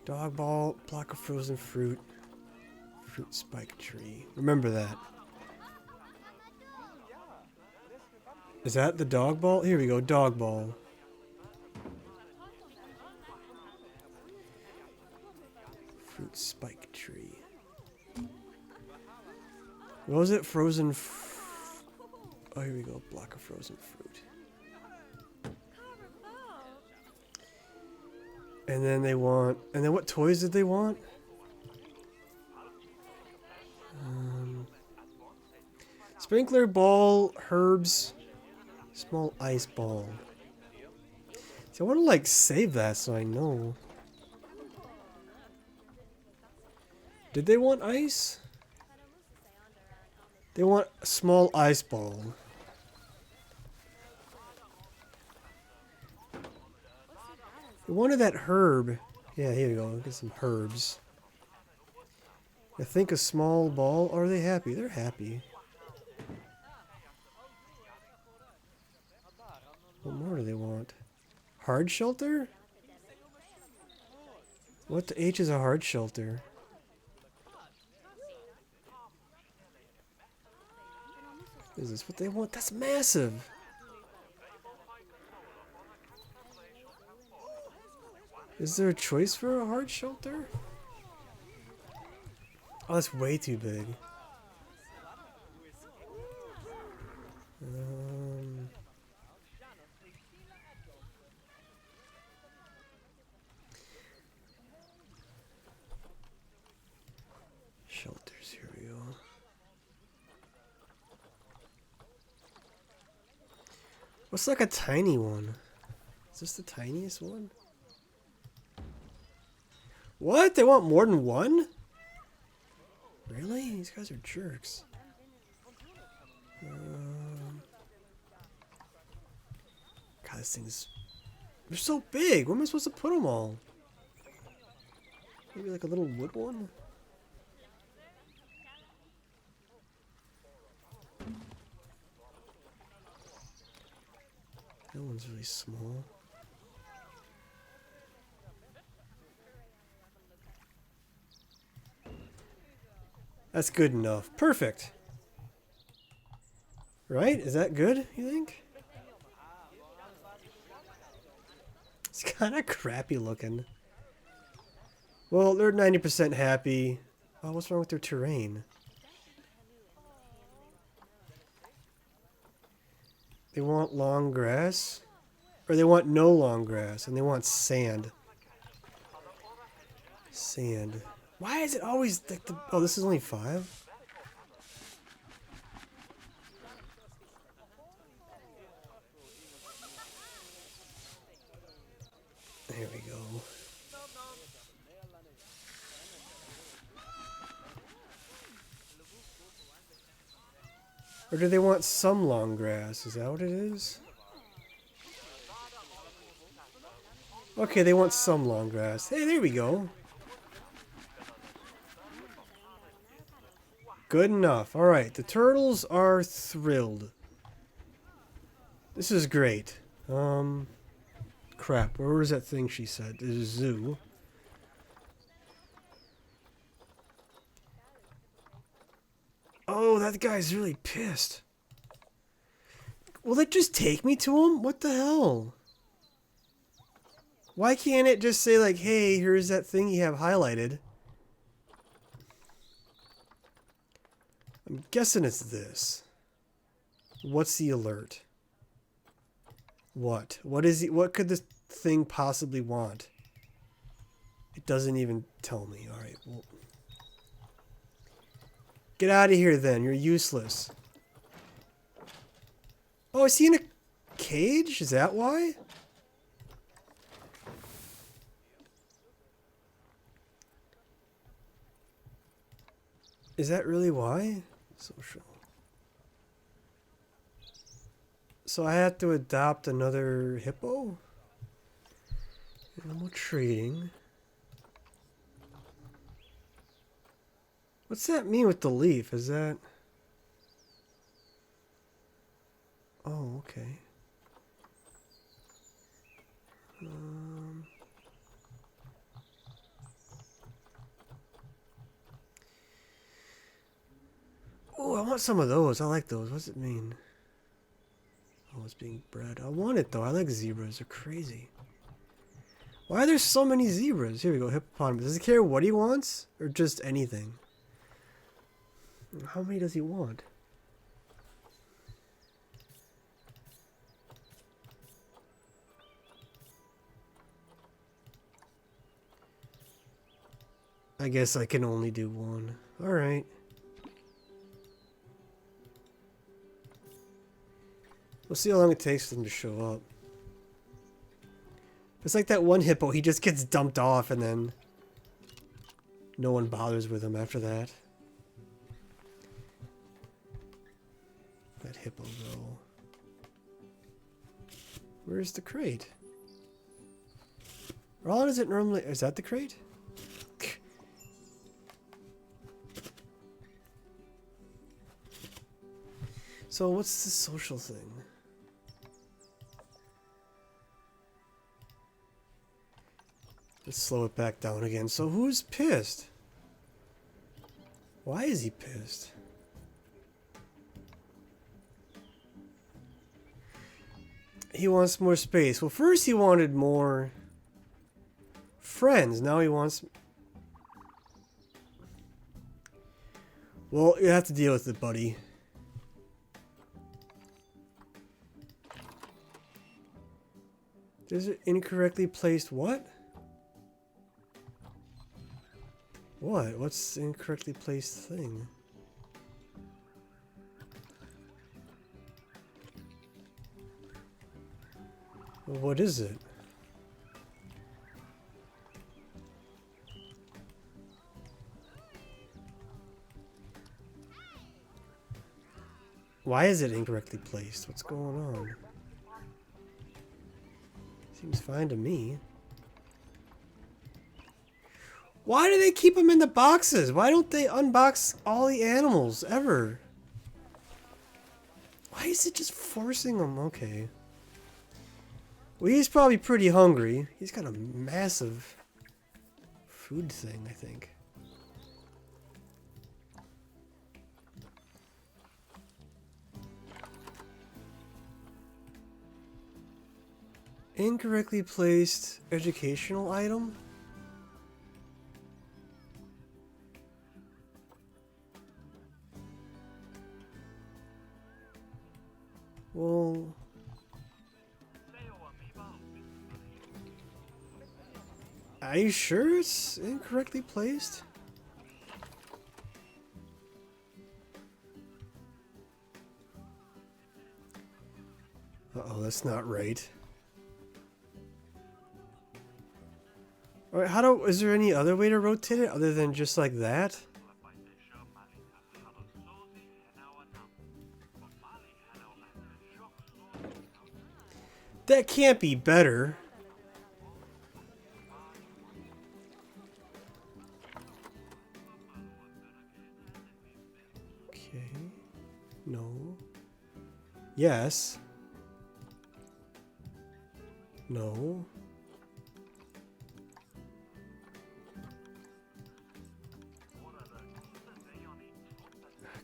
Dog ball, block of frozen fruit, fruit spike tree. Remember that. Is that the dog ball? Here we go, dog ball. Fruit spike tree. What was it? Frozen oh, here we go, block of frozen fruit. And then they want... And then what toys did they want? Sprinkler ball, herbs, small ice ball. See, I want to like save that so I know. Did they want ice? They want a small ice ball. I wanted that herb. Yeah, here we go. Get some herbs. I think a small ball. Are they happy? They're happy. What more do they want? Hard shelter? What the H is a hard shelter? Is this what they want? That's massive! Is there a choice for a hard shelter? Oh, that's way too big. Shelters, here we go. What's like a tiny one? Is this the tiniest one? What? They want more than one? Really? These guys are jerks. God, this thing's... They're so big. Where am I supposed to put them all? Maybe like a little wood one? That one's really small. That's good enough. Perfect. Right? Is that good, you think? It's kind of crappy looking. Well, they're 90% happy. Oh, what's wrong with their terrain? They want long grass? Or they want no long grass, and they want sand. Sand. Why is it always like the... Oh, this is only 5? There we go. Or do they want some long grass? Is that what it is? Okay, they want some long grass. Hey, there we go. Good enough. Alright, the turtles are thrilled. This is great. Crap, where was that thing she said? There's a zoo. Oh, that guy's really pissed. Will it just take me to him? What the hell? Why can't it just say like, hey, here's that thing you have highlighted? I'm guessing it's this. What's the alert? What? What is he? What could this thing possibly want? It doesn't even tell me. All right. Well, get out of here then. You're useless. Oh, is he in a cage? Is that why? Is that really why? Social. So I have to adopt another hippo? Animal trading. What's that mean with the leaf? Is that... Oh, okay. Oh, I want some of those. I like those. What's it mean? Oh, it's being bred. I want it, though. I like zebras. They're crazy. Why are there so many zebras? Here we go. Hippopotamus. Does he care what he wants? Or just anything? How many does he want? I guess I can only do one. Alright. We'll see how long it takes for them to show up. It's like that one hippo, he just gets dumped off and then no one bothers with him after that. That hippo though. Where's the crate? Or how does it normally... Is that the crate? So what's the social thing? Let's slow it back down again. So who's pissed? Why is he pissed? He wants more space. Well, first he wanted more friends. Now he wants... Well, you have to deal with it, buddy. There's an incorrectly placed what? What? What's the incorrectly placed thing? Well, what is it? Why is it incorrectly placed? What's going on? Seems fine to me. Why do they keep them in the boxes? Why don't they unbox all the animals ever? Why is it just forcing them? Okay. Well, he's probably pretty hungry. He's got a massive food thing, I think. Incorrectly placed educational item? Well... Are you sure it's incorrectly placed? Uh-oh, that's not right. Alright, is there any other way to rotate it other than just like that? That can't be better. Okay. No. Yes. No.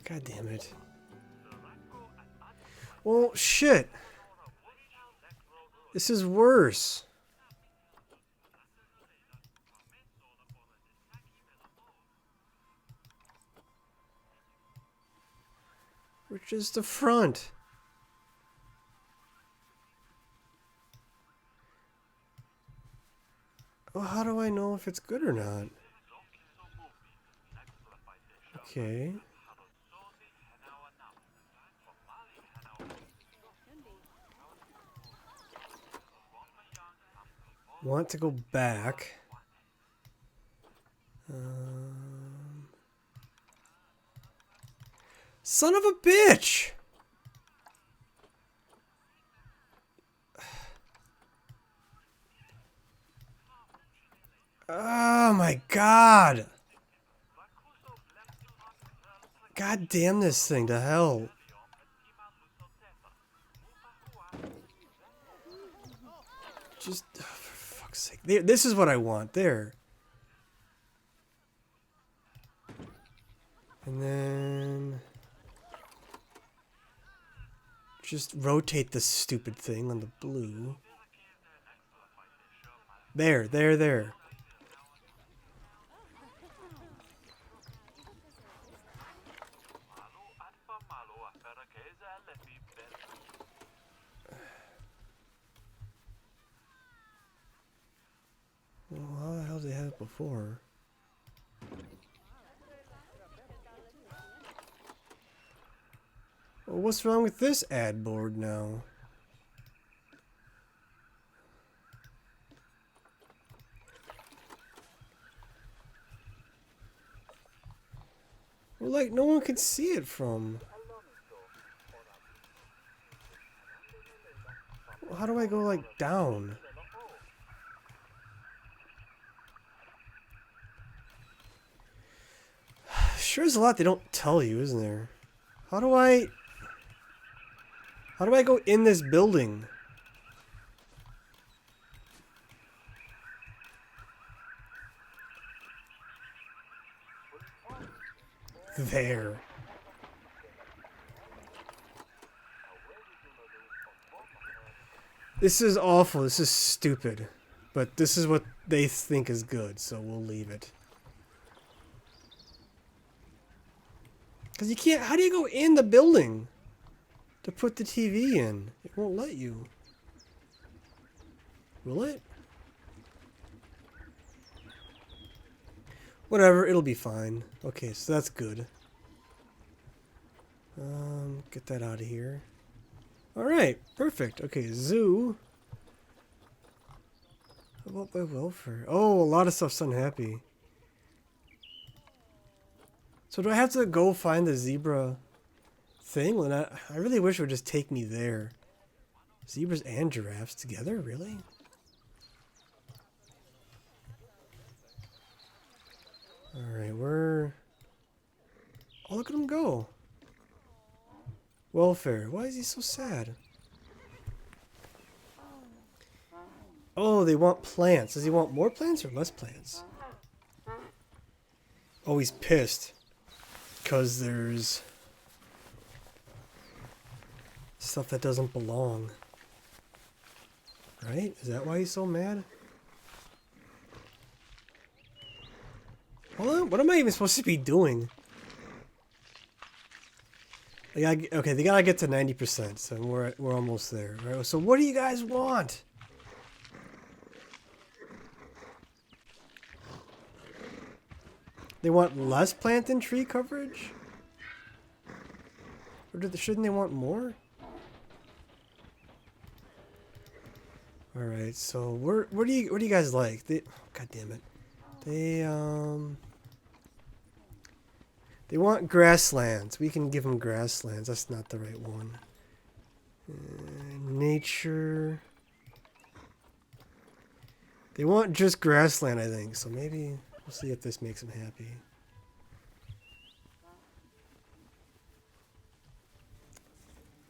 God damn it. Well, shit. This is worse. Which is the front? Well, how do I know if it's good or not? Okay. Want to go back. Son of a bitch! Oh my god! God damn this thing to hell. Just, oh, for fuck's sake. This is what I want. There. And then... just rotate this stupid thing on the blue. There, there, there. Well, how the hell did they have it before? Well, what's wrong with this ad board now? Well, like, no one can see it from. Well, how do I go, like, down? sure there's a lot they don't tell you, isn't there? How do I go in this building? There. This is awful. This is stupid. But this is what they think is good, so we'll leave it. Because you can't... How do you go in the building to put the TV in? It won't let you. Will it? Whatever, it'll be fine. Okay, so that's good. Get that out of here. Alright, perfect. Okay, zoo. How about my welfare? Oh, a lot of stuff's unhappy. So do I have to go find the zebra thing? Well, I really wish it would just take me there. Zebras and giraffes together? Really? Alright, we're... Oh, look at him go. Welfare. Why is he so sad? Oh, they want plants. Does he want more plants or less plants? Oh, he's pissed. Because there's... stuff that doesn't belong. Right? Is that why he's so mad? Hold on, what am I even supposed to be doing? Okay, they gotta get to 90%, so we're almost there. Right? So what do you guys want? They want less plant and tree coverage? Or shouldn't they want more? Alright, so what do you guys like? God damn it. They want grasslands. We can give them grasslands. That's not the right one. Nature. They want just grassland, I think. So maybe we'll see if this makes them happy.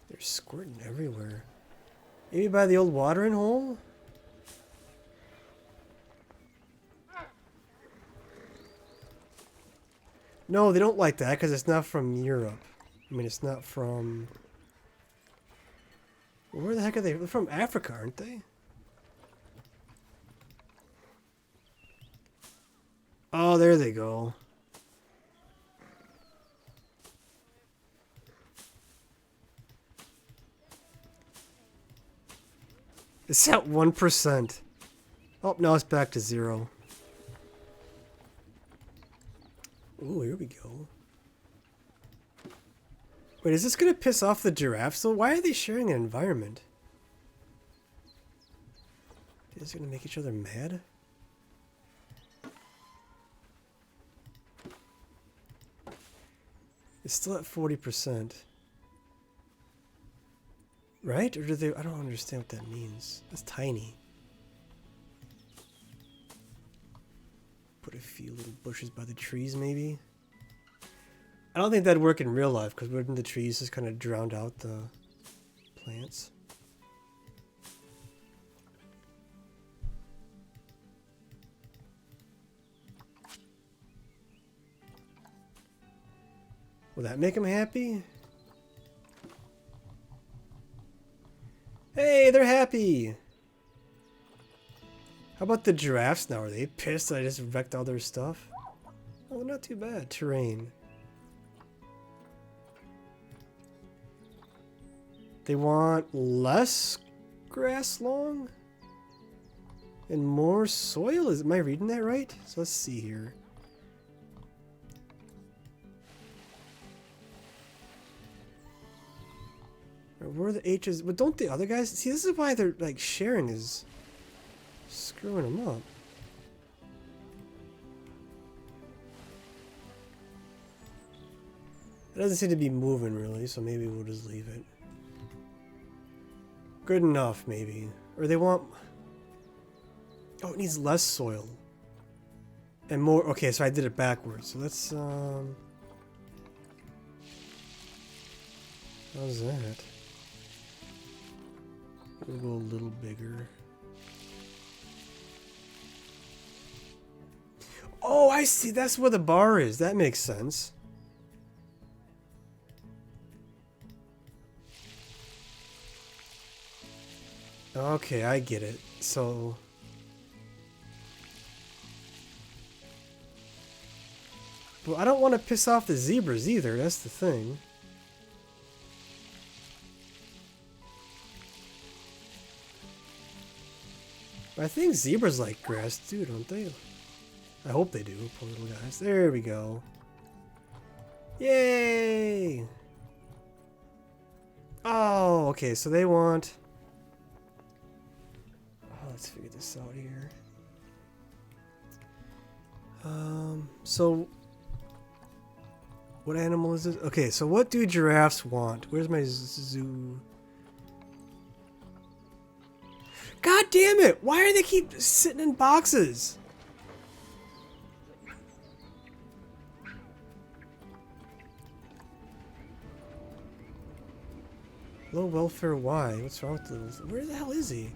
They're squirting everywhere. Maybe by the old watering hole? No, they don't like that because it's not from Europe. I mean, it's not from... Where the heck are they? They're from Africa, aren't they? Oh, there they go. It's at 1%. Oh, now it's back to 0. Ooh, here we go. Wait, is this gonna piss off the giraffes though? Why are they sharing an environment? Is it gonna make each other mad? It's still at 40%. Right? Or do they... I don't understand what that means. That's tiny. Put a few little bushes by the trees, maybe? I don't think that'd work in real life, because wouldn't the trees just kind of drown out the plants? Will that make them happy? Hey, they're happy! How about the giraffes now? Are they pissed that I just wrecked all their stuff? Oh, not too bad. Terrain. They want less grass long? And more soil? Am I reading that right? So let's see here. Where are the H's? But don't the other guys... See, this is why they're, like, sharing is screwing them up. It doesn't seem to be moving, really, so maybe we'll just leave it. Good enough, maybe. Or they want... Oh, it needs less soil. And more... Okay, so I did it backwards. So let's, How's that? We'll go a little bigger. Oh, I see. That's where the bar is. That makes sense. Okay, I get it. So... Well, I don't want to piss off the zebras either. That's the thing. I think zebras like grass too, don't they? I hope they do, poor little guys. There we go. Yay! Oh, okay, so they want... Oh, let's figure this out here. So... What animal is this? Okay, so what do giraffes want? Where's my zoo? God damn it! Why do they keep sitting in boxes? Low welfare, why? What's wrong with this? Where the hell is he?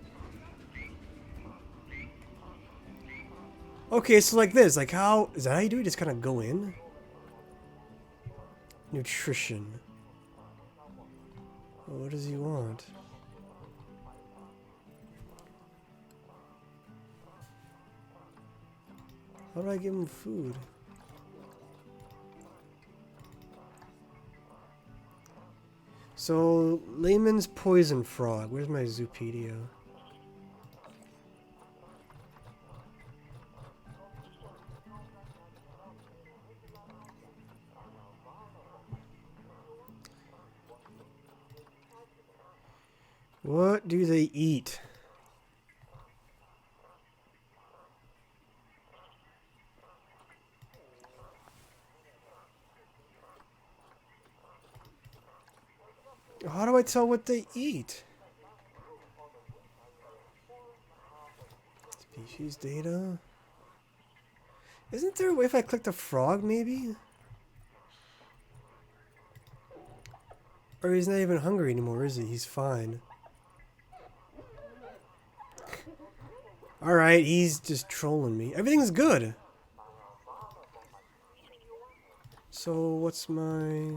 Okay, so like this, like how... Is that how you do it? Just kind of go in? Nutrition. Well, what does he want? How do I give him food? So, Layman's poison frog. Where's my Zoopedia? What do they eat? How do I tell what they eat? Species data? Isn't there a way if I click the frog, maybe? Or he's not even hungry anymore, is he? He's fine. Alright, he's just trolling me. Everything's good. So, what's my...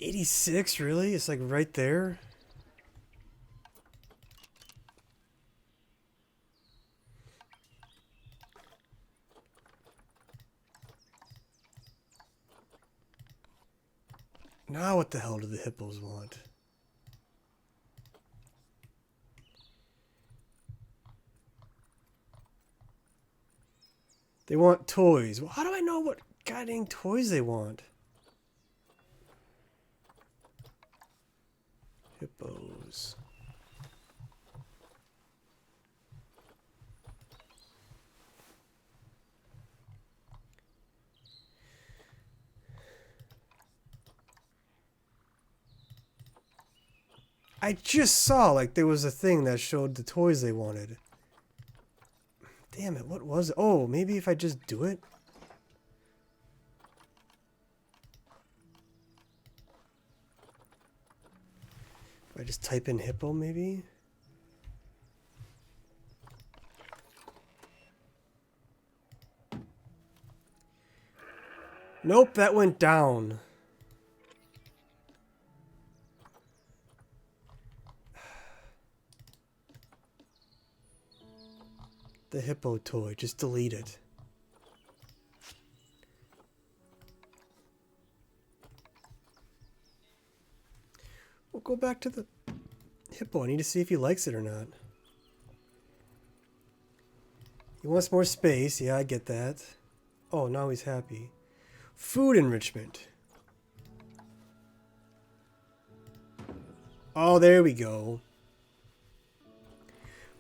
86, really? It's like right there? Now what the hell do the hippos want? They want toys. Well, how do I know what goddamn toys they want? Hippos. I just saw like there was a thing that showed the toys they wanted. Damn it, what was it? Oh, maybe if I just do it? If I just type in hippo, maybe? Nope, that went down. The hippo toy, just delete it. We'll go back to the hippo. I need to see if he likes it or not. He wants more space. Yeah, I get that. Oh, now he's happy. Food enrichment. Oh, there we go.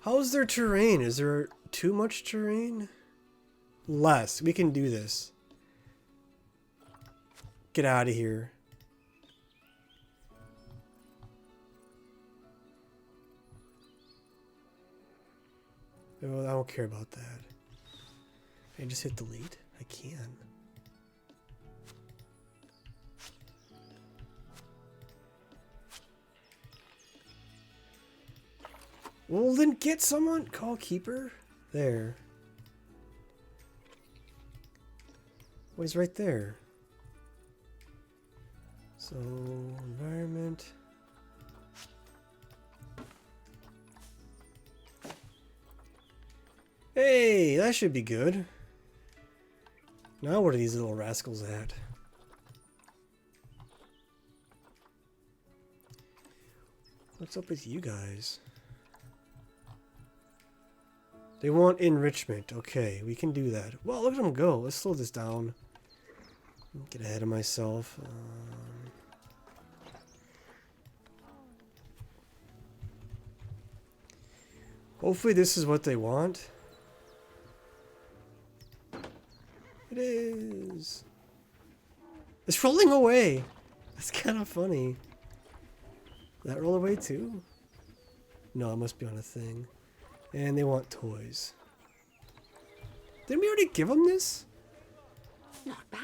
How's their terrain? Is there too much terrain? Less. We can do this. Get out of here. Oh, I don't care about that. Can I just hit delete? I can. Well, then get someone. Call keeper. There. Oh, he's right there. So, environment. Hey, that should be good. Now what are these little rascals at? What's up with you guys? They want enrichment. Okay, we can do that. Well, look at them go. Let's slow this down. Get ahead of myself. Hopefully this is what they want. It is. It's rolling away. That's kind of funny. That roll away too? No, it must be on a thing. And they want toys. Didn't we already give them this? Not bad.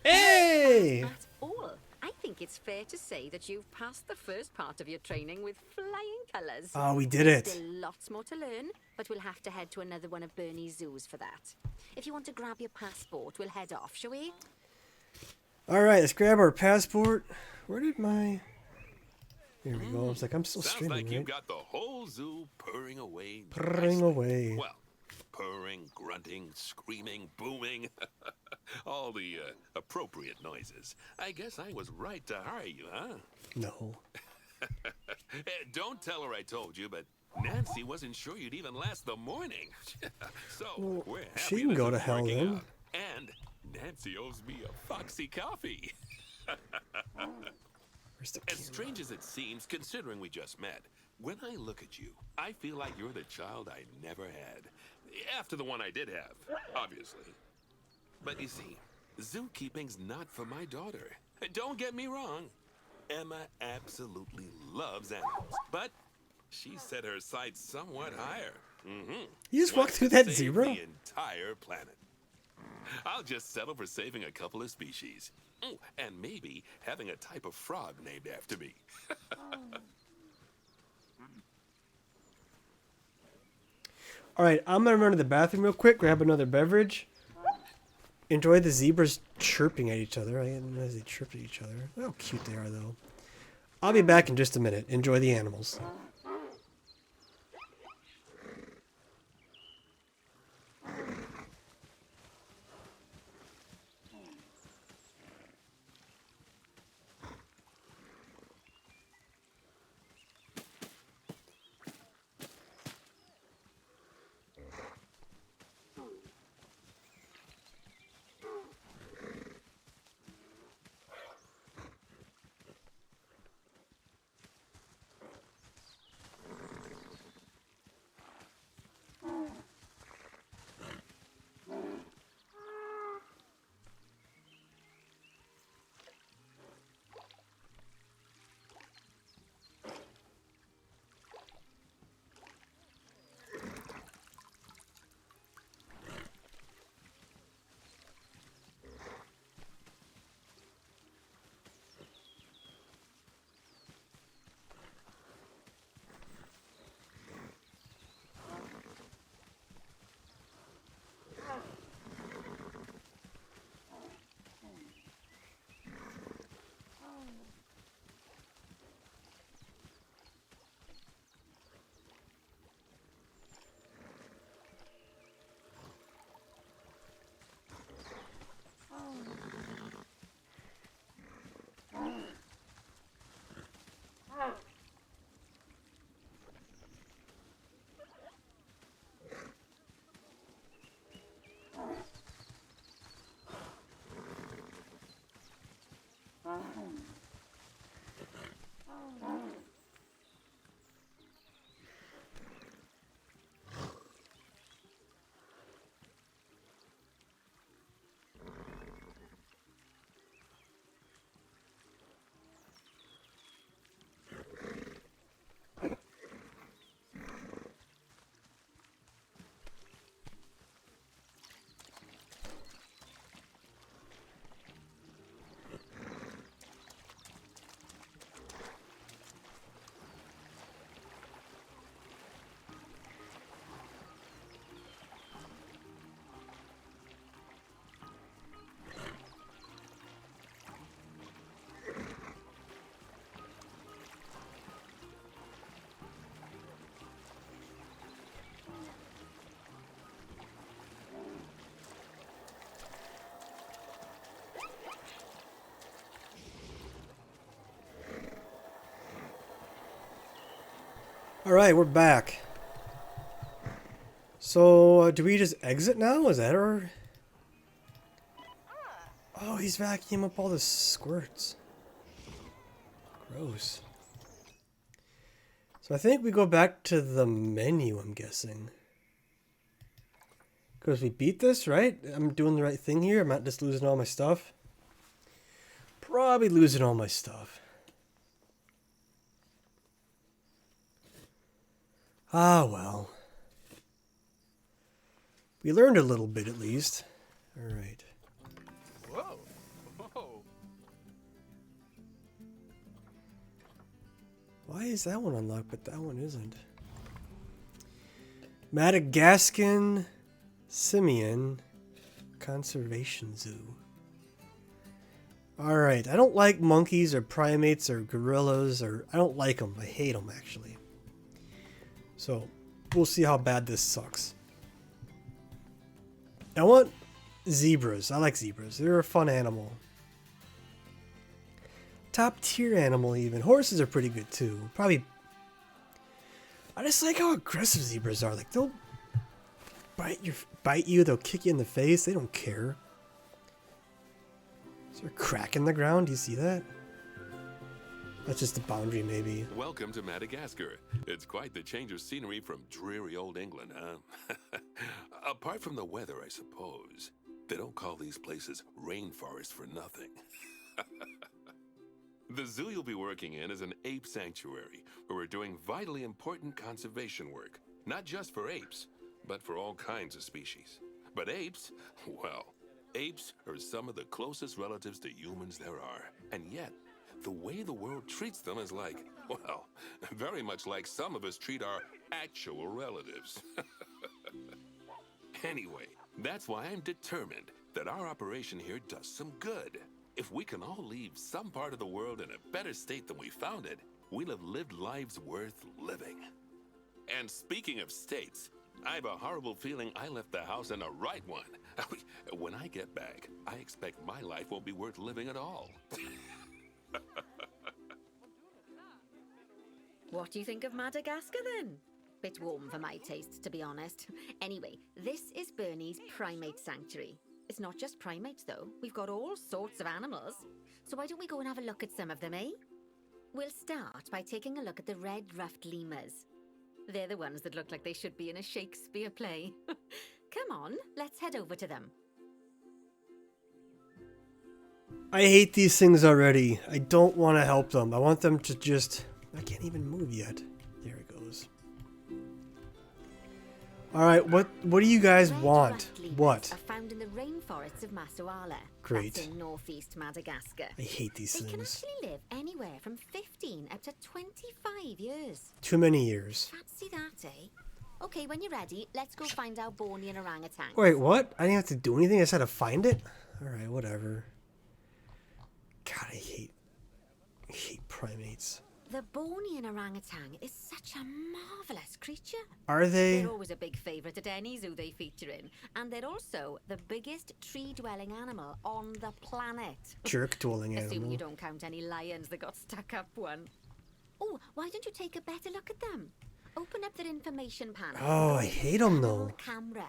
Hey! At all. I think it's fair to say that you've passed the first part of your training with flying colours. Oh, we did There's it. still lots more to learn, but we'll have to head to another one of Bernie's zoos for that. If you want to grab your passport, we'll head off, shall we? Alright, let's grab our passport. Where did my... Here we go. It's like I'm still Sounds streaming, like right? you've got the whole zoo purring away. Purring nicely. away. Well, purring, grunting, screaming, booming. All the appropriate noises. I guess I was right to hire you, huh? No. Don't tell her I told you, but Nancy wasn't sure you'd even last the morning. So, Well, we're happy she can go to it's hell working then. out. And Nancy owes me a foxy coffee. Where's the As camera? strange as it seems, considering we just met, when I look at you, I feel like you're the child I never had. After the one I did have, obviously. But you see, zookeeping's not for my daughter. Don't get me wrong. Emma absolutely loves animals, but she set her sights somewhat higher. You just walked Wants through to that save zebra? The entire planet. I'll just settle for saving a couple of species. Oh, and maybe having a type of frog named after me. Alright, I'm gonna run to the bathroom real quick, grab another beverage. Enjoy the zebras chirping at each other. I didn't realize they chirped at each other. Look how cute they are, though. I'll be back in just a minute. Enjoy the animals. Alright, we're back. So, do we just exit now? Is that our... Oh, he's vacuuming up all the squirts. Gross. So I think we go back to the menu, I'm guessing. Because we beat this, right? I'm doing the right thing here. I'm not just losing all my stuff. Probably losing all my stuff. Ah, well. We learned a little bit, at least. Alright. Whoa! Whoa! Why is that one unlocked, but that one isn't? Madagascan Simian Conservation Zoo. Alright, I don't like monkeys or primates or gorillas, or... I don't like them. I hate them, actually. So, we'll see how bad this sucks. I want zebras. I like zebras. They're a fun animal. Top tier animal, even. Horses are pretty good, too. Probably... I just like how aggressive zebras are. Like, they'll bite you, they'll kick you in the face. They don't care. Is there a crack in the ground? Do you see that? That's just the boundary, maybe. Welcome to Madagascar. It's quite the change of scenery from dreary old England, huh? Apart from the weather, I suppose. They don't call these places rainforests for nothing. The zoo you'll be working in is an ape sanctuary, where we're doing vitally important conservation work. Not just for apes, but for all kinds of species. But apes, well, apes are some of the closest relatives to humans there are. And yet, the way the world treats them is like, well, very much like some of us treat our actual relatives. Anyway, that's why I'm determined that our operation here does some good. If we can all leave some part of the world in a better state than we found it, we'll have lived lives worth living. And speaking of states, I have a horrible feeling I left the house in the right one. When I get back, I expect my life won't be worth living at all. What do you think of Madagascar then? Bit warm for my taste, to be honest. Anyway, this is Bernie's primate sanctuary. It's not just primates though. We've got all sorts of animals. So why don't we go and have a look at some of them, eh? We'll start by taking a look at the red-ruffed lemurs. They're the ones that look like they should be in a Shakespeare play. Come on, let's head over to them. I hate these things already. I don't want to help them. I want them to just... I can't even move yet. There it goes. Alright, what do you guys want? What? Are found in the rainforests of Massawa. Great. That's in northeast Madagascar. I hate these They can things. actually live anywhere from 15 up to 25 years. Too many years. Fancy that, eh? Okay, when you're ready, let's go find our Bornean orangutan. Wait, what? I didn't have to do anything? I just had to find it? Alright, whatever. God, I hate primates. The Bornean orangutan is such a marvelous creature. Are they? They're always a big favourite at any zoo they feature in. And they're also the biggest tree-dwelling animal on the planet. Jerk-dwelling Assuming animal. you don't count any lions that got stuck up one. Oh, why don't you take a better look at them? Open up their information panel. Oh, I hate them though. Camera.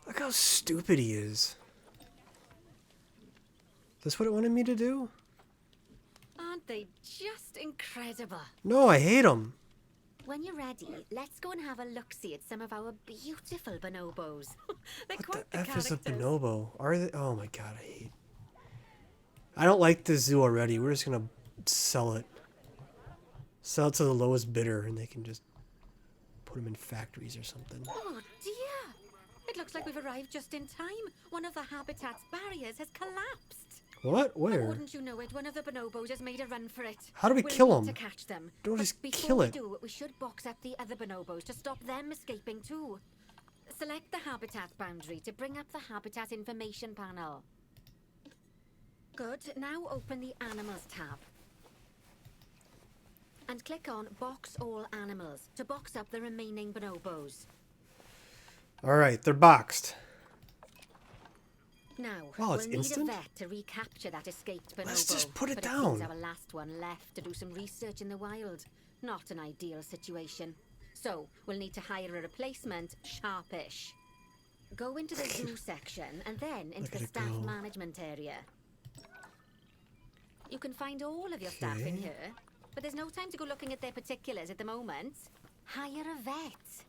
Look how stupid he is. Is this what it wanted me to do? Aren't they just incredible? No, I hate them. When you're ready, let's go and have a look-see at some of our beautiful bonobos. They're What quite the the F is a characters. bonobo? Are they? Oh my god, I don't like this zoo already. We're just gonna sell it. Sell it to the lowest bidder and they can just put them in factories or something. Oh dear! It looks like we've arrived just in time. One of the habitat's barriers has collapsed. What? And Where? wouldn't you know it, one of the bonobos has made a run for it. How do we We'll kill need 'em? to catch them. Don't But just before kill we it. do, we should box up the other bonobos to stop them escaping too. Select the habitat boundary to bring up the habitat information panel. Good. Now open the animals tab. And click on box all animals to box up the remaining bonobos. Alright, they're boxed. Now, Wow, it's we'll need instant? a vet to recapture that escaped bonobo. Let's just put it but down. It seems our last one left to do some research in the wild. Not an ideal situation. So, we'll need to hire a replacement sharpish. Go into the zoo section and then into Look the at it staff go. management area. You can find all of your staff in Okay. here, but there's no time to go looking at their particulars at the moment. Hire a vet.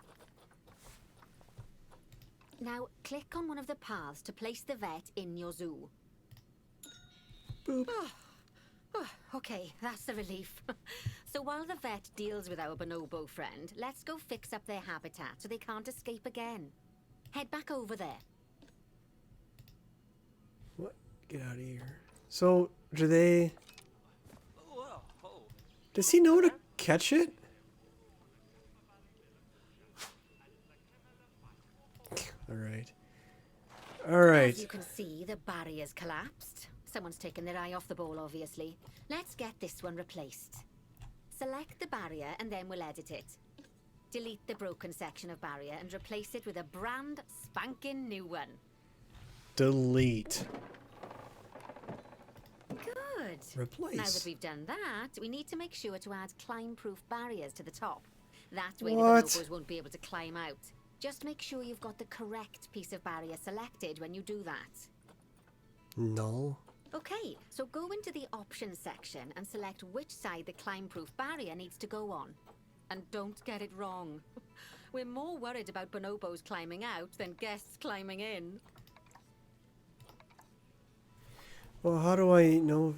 Now, click on one of the paths to place the vet in your zoo. Boop. Okay, that's a relief. So while the vet deals with our bonobo friend, let's go fix up their habitat so they can't escape again. Head back over there. What? Get out of here. So, do they... Does he know to catch it? Alright. As Alright. you can see, the barrier's collapsed. Someone's taken their eye off the ball, obviously. Let's get this one replaced. Select the barrier and then we'll edit it. Delete the broken section of barrier and replace it with a brand spanking new one. Delete. Good. Replace. Now that we've done that, we need to make sure to add climb-proof barriers to the top. That way What? the bonobos won't be able to climb out. Just make sure you've got the correct piece of barrier selected when you do that. No. Okay, so go into the options section and select which side the climb-proof barrier needs to go on. And don't get it wrong. We're more worried about bonobos climbing out than guests climbing in. Well, how do I know?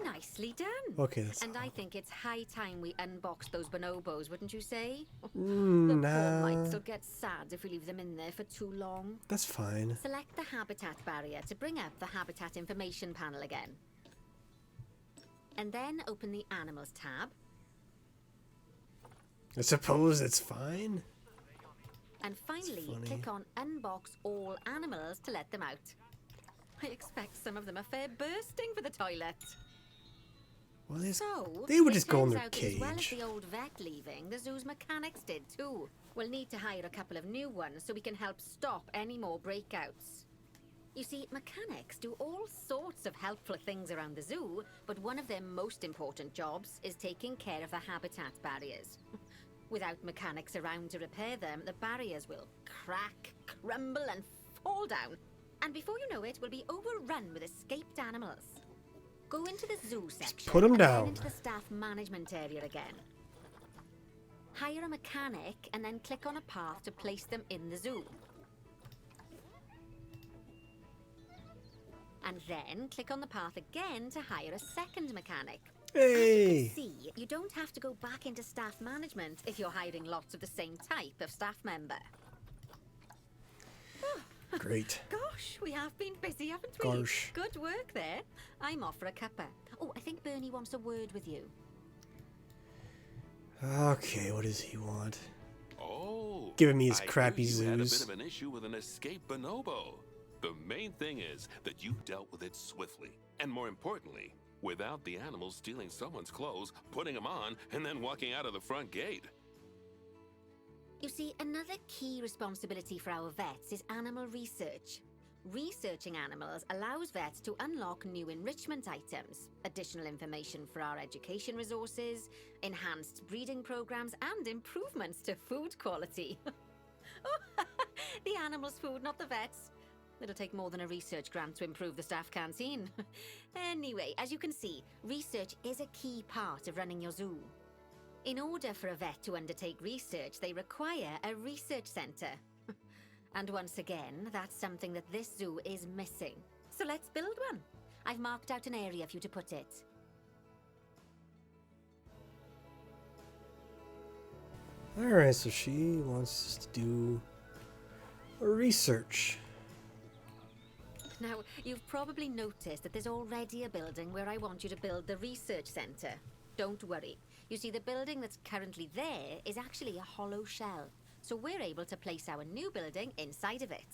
Nicely done. Okay, that's... And I think it's high time we unbox those bonobos, wouldn't you say? The nah. poor mites will get sad if we leave them in there for too long. That's fine. Select the habitat barrier to bring up the habitat information panel again. And then open the animals tab. I suppose it's fine. And finally, funny. click on unbox all animals to let them out. I expect some of them are fair bursting for the toilet. Well, So, they would it just go in turns their out that as well as cage. the old vet leaving, the zoo's mechanics did too. We'll need to hire a couple of new ones so we can help stop any more breakouts. You see, mechanics do all sorts of helpful things around the zoo, but one of their most important jobs is taking care of the habitat barriers. Without mechanics around to repair them, the barriers will crack, crumble, and fall down. And before you know it, we'll be overrun with escaped animals. Go into the zoo section put 'em and down. then into the staff management area again. Hire a mechanic and then click on a path to place them in the zoo. And then click on the path again to hire a second mechanic. Hey! See, you don't have to go back into staff management if you're hiring lots of the same type of staff member. Great. Gosh, we have been busy, haven't we? Gosh. Good work there. I'm off for a cuppa. Oh, I think Bernie wants a word with you. Okay, what does he want? Oh, Giving me his I crappy hear you had a zoos. bit of an issue with an escaped bonobo. The main thing is that you dealt with it swiftly, and more importantly, without the animals stealing someone's clothes, putting them on, and then walking out of the front gate. You see, another key responsibility for our vets is animal research. Researching animals allows vets to unlock new enrichment items, additional information for our education resources, enhanced breeding programs, and improvements to food quality. Oh, the animals' food, not the vets. It'll take more than a research grant to improve the staff canteen. Anyway, as you can see, research is a key part of running your zoo. In order for a vet to undertake research, they require a research centre. And once again, that's something that this zoo is missing. So let's build one. I've marked out an area for you to put it. Alright, so she wants us to do a research. Now, you've probably noticed that there's already a building where I want you to build the research centre. Don't worry. You see, the building that's currently there is actually a hollow shell, so we're able to place our new building inside of it.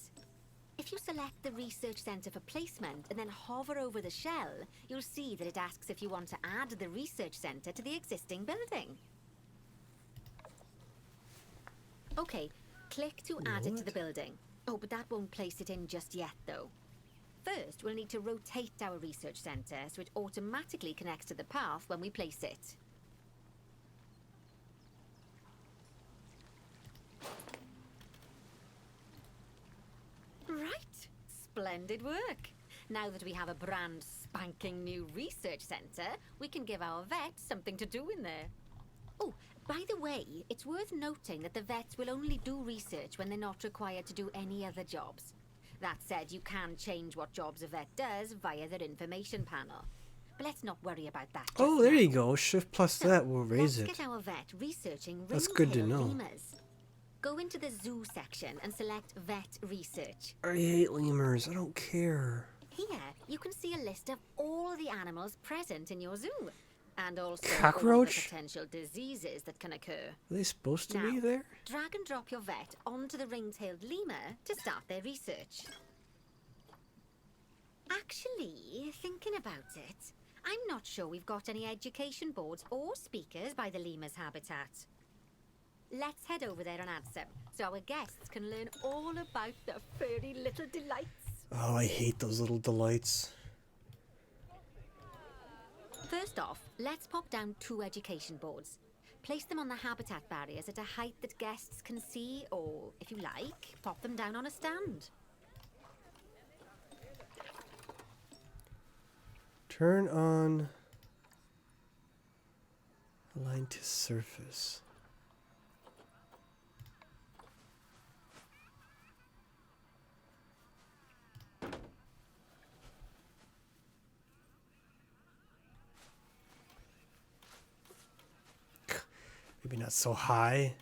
If you select the research centre for placement and then hover over the shell, you'll see that it asks if you want to add the research centre to the existing building. Okay, click to add it to the building. Oh, but that won't place it in just yet, though. First, we'll need to rotate our research centre so it automatically connects to the path when we place it. Right, splendid work. Now that we have a brand spanking new research centre, we can give our vets something to do in there. Oh, by the way, it's worth noting that the vets will only do research when they're not required to do any other jobs. That said, you can change what jobs a vet does via their information panel. But let's not worry about that just Oh, there now. you go. Shift plus that will raise it. Let's get our vet researching That's good to ring-tailed know. lemurs. Go into the zoo section and select vet research. I hate lemurs. I don't care. Here, you can see a list of all the animals present in your zoo. And also all the Cockroach? potential diseases that can occur. Are they supposed to be Now, there? drag and drop your vet onto the ring-tailed lemur to start their research. Actually, thinking about it, I'm not sure we've got any education boards or speakers by the lemur's habitat. Let's head over there and add some, so our guests can learn all about the furry little delights. Oh, I hate those little delights. First off, let's pop down 2 education boards. Place them on the habitat barriers at a height that guests can see, or, if you like, pop them down on a stand. Turn on align to surface. Maybe not so high.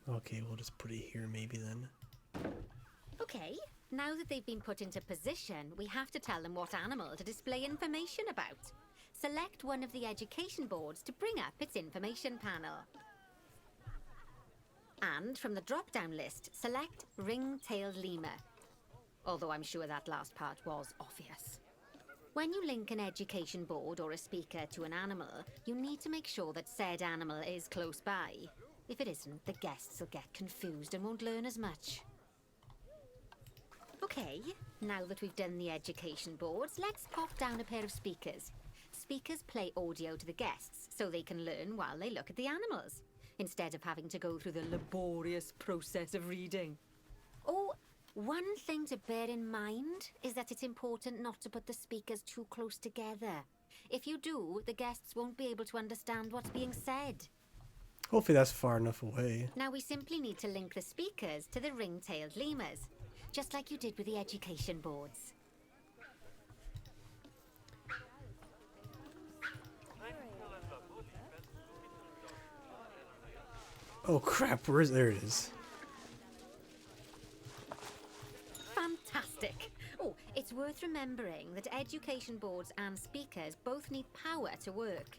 Okay, we'll just put it here maybe then. Okay, now that they've been put into position, we have to tell them what animal to display information about. Select one of the education boards to bring up its information panel. And from the drop-down list, select ring-tailed lemur. Although I'm sure that last part was obvious. When you link an education board or a speaker to an animal, you need to make sure that said animal is close by. If it isn't, the guests will get confused and won't learn as much. Okay, now that we've done the education boards, let's pop down a pair of speakers. Speakers play audio to the guests so they can learn while they look at the animals, instead of having to go through the laborious process of reading. Oh, one thing to bear in mind is that it's important not to put the speakers too close together. If you do, the guests won't be able to understand what's being said. Hopefully that's far enough away. Now we simply need to link the speakers to the ring-tailed lemurs, just like you did with the education boards. Oh crap, there it is. Fantastic! Oh, it's worth remembering that education boards and speakers both need power to work.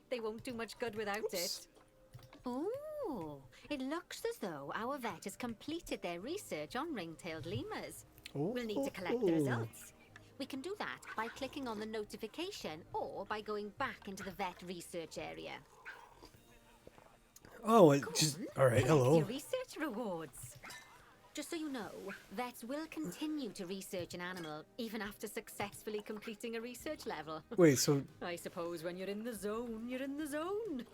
They won't do much good without it. Oh, it looks as though our vet has completed their research on ring-tailed lemurs. We'll need to collect the results. We can do that by clicking on the notification or by going back into the vet research area. Oh, it Go just... on, Alright, collect hello. your research rewards. Just so you know, vets will continue to research an animal even after successfully completing a research level. Wait, so I suppose when you're in the zone, you're in the zone.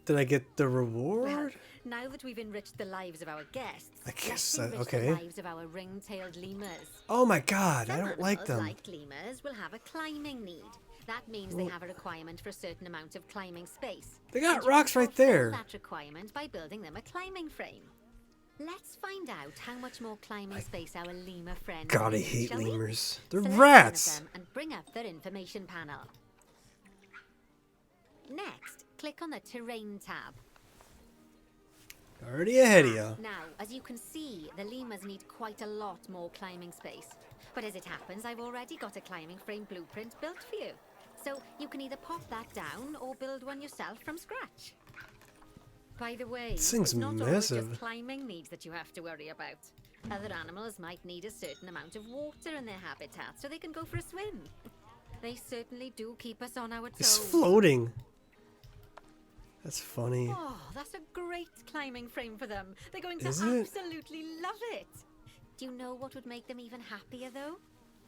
did I get the Well, reward? now that we've enriched the lives of our guests, I guess let's that- enrich okay. the lives of our ring-tailed lemurs. Oh my god, I Some don't like animals, them. like lemurs, will have a climbing need. That means they have a requirement for a certain amount of climbing space. They got And you rocks can right fulfill there. that requirement by building them a climbing frame. Let's find out how much more climbing space our lemur friends God, I need, hate shall we? lemurs. They're Select one of rats. them and bring up their information panel. Next, click on the Terrain tab. Already ahead of ya. Now, as you can see, the lemurs need quite a lot more climbing space. But as it happens, I've already got a climbing frame blueprint built for you. So you can either pop that down or build one yourself from scratch. By the way, This thing's it's not always massive. just climbing needs that you have to worry about. Other animals might need a certain amount of water in their habitat so they can go for a swim. They certainly do keep us on our toes. It's floating. That's funny. Oh, that's a great climbing frame for them. They're going to Is it? absolutely love it. Do you know what would make them even happier, though?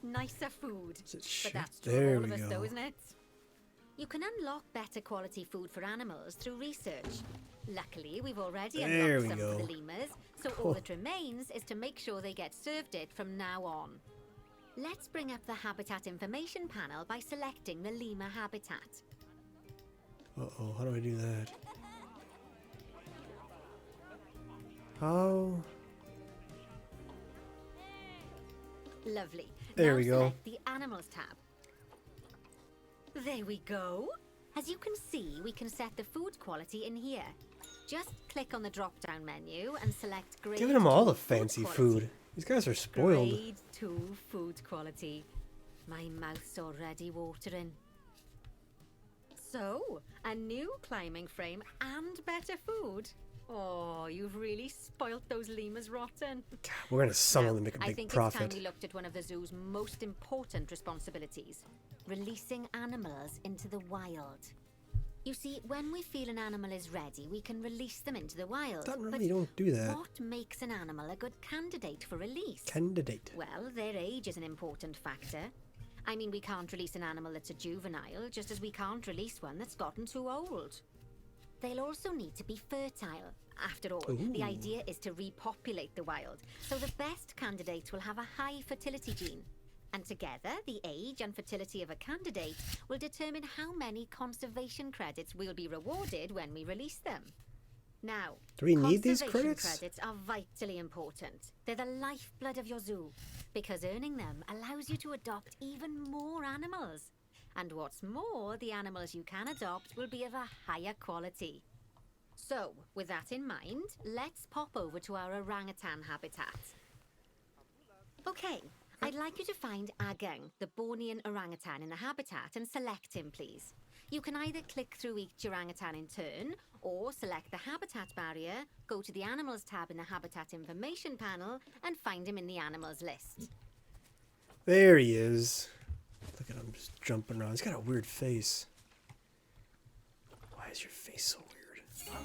Nicer food. Is it But shit? that's true There of all we of us, go. though, isn't it? You can unlock better quality food for animals through research. Luckily, we've already There unlocked we some go. for the lemurs, so all that remains is to make sure they get served it from now on. Let's bring up the habitat information panel by selecting the lemur habitat. Uh-oh, how do I do that? How? Lovely. There Now we go. select the Animals tab. There we go. As you can see, we can set the food quality in here. Just click on the drop-down menu and select Grade Giving them all 2 the fancy quality. food. These guys are spoiled. Grade 2 food quality. My mouth's already watering. So, a new climbing frame and better food. Oh, you've really spoilt those lemurs rotten. We're gonna summon Now, them to make a I big think profit. it's time we looked at one of the zoo's most important responsibilities. Releasing animals into the wild. You see, when we feel an animal is ready, we can release them into the wild. Don't But really don't do that. what makes an animal a good candidate for release? Candidate. Well, their age is an important factor. I mean, we can't release an animal that's a juvenile, just as we can't release one that's gotten too old. They'll also need to be fertile. After all, the Ooh. idea is to repopulate the wild, so the best candidates will have a high fertility gene. And together, the age and fertility of a candidate will determine how many conservation credits we'll be rewarded when we release them. Now, Do we need these conservation credits? credits are vitally important. They're the lifeblood of your zoo, because earning them allows you to adopt even more animals. And what's more, the animals you can adopt will be of a higher quality. So, with that in mind, let's pop over to our orangutan habitat. Okay, I'd like you to find Agang, the Bornean orangutan in the habitat, and select him, please. You can either click through each orangutan in turn, or select the habitat barrier, go to the Animals tab in the Habitat Information panel, and find him in the Animals list. There he is. Look at him just jumping around. He's got a weird face. Why is your face so weird?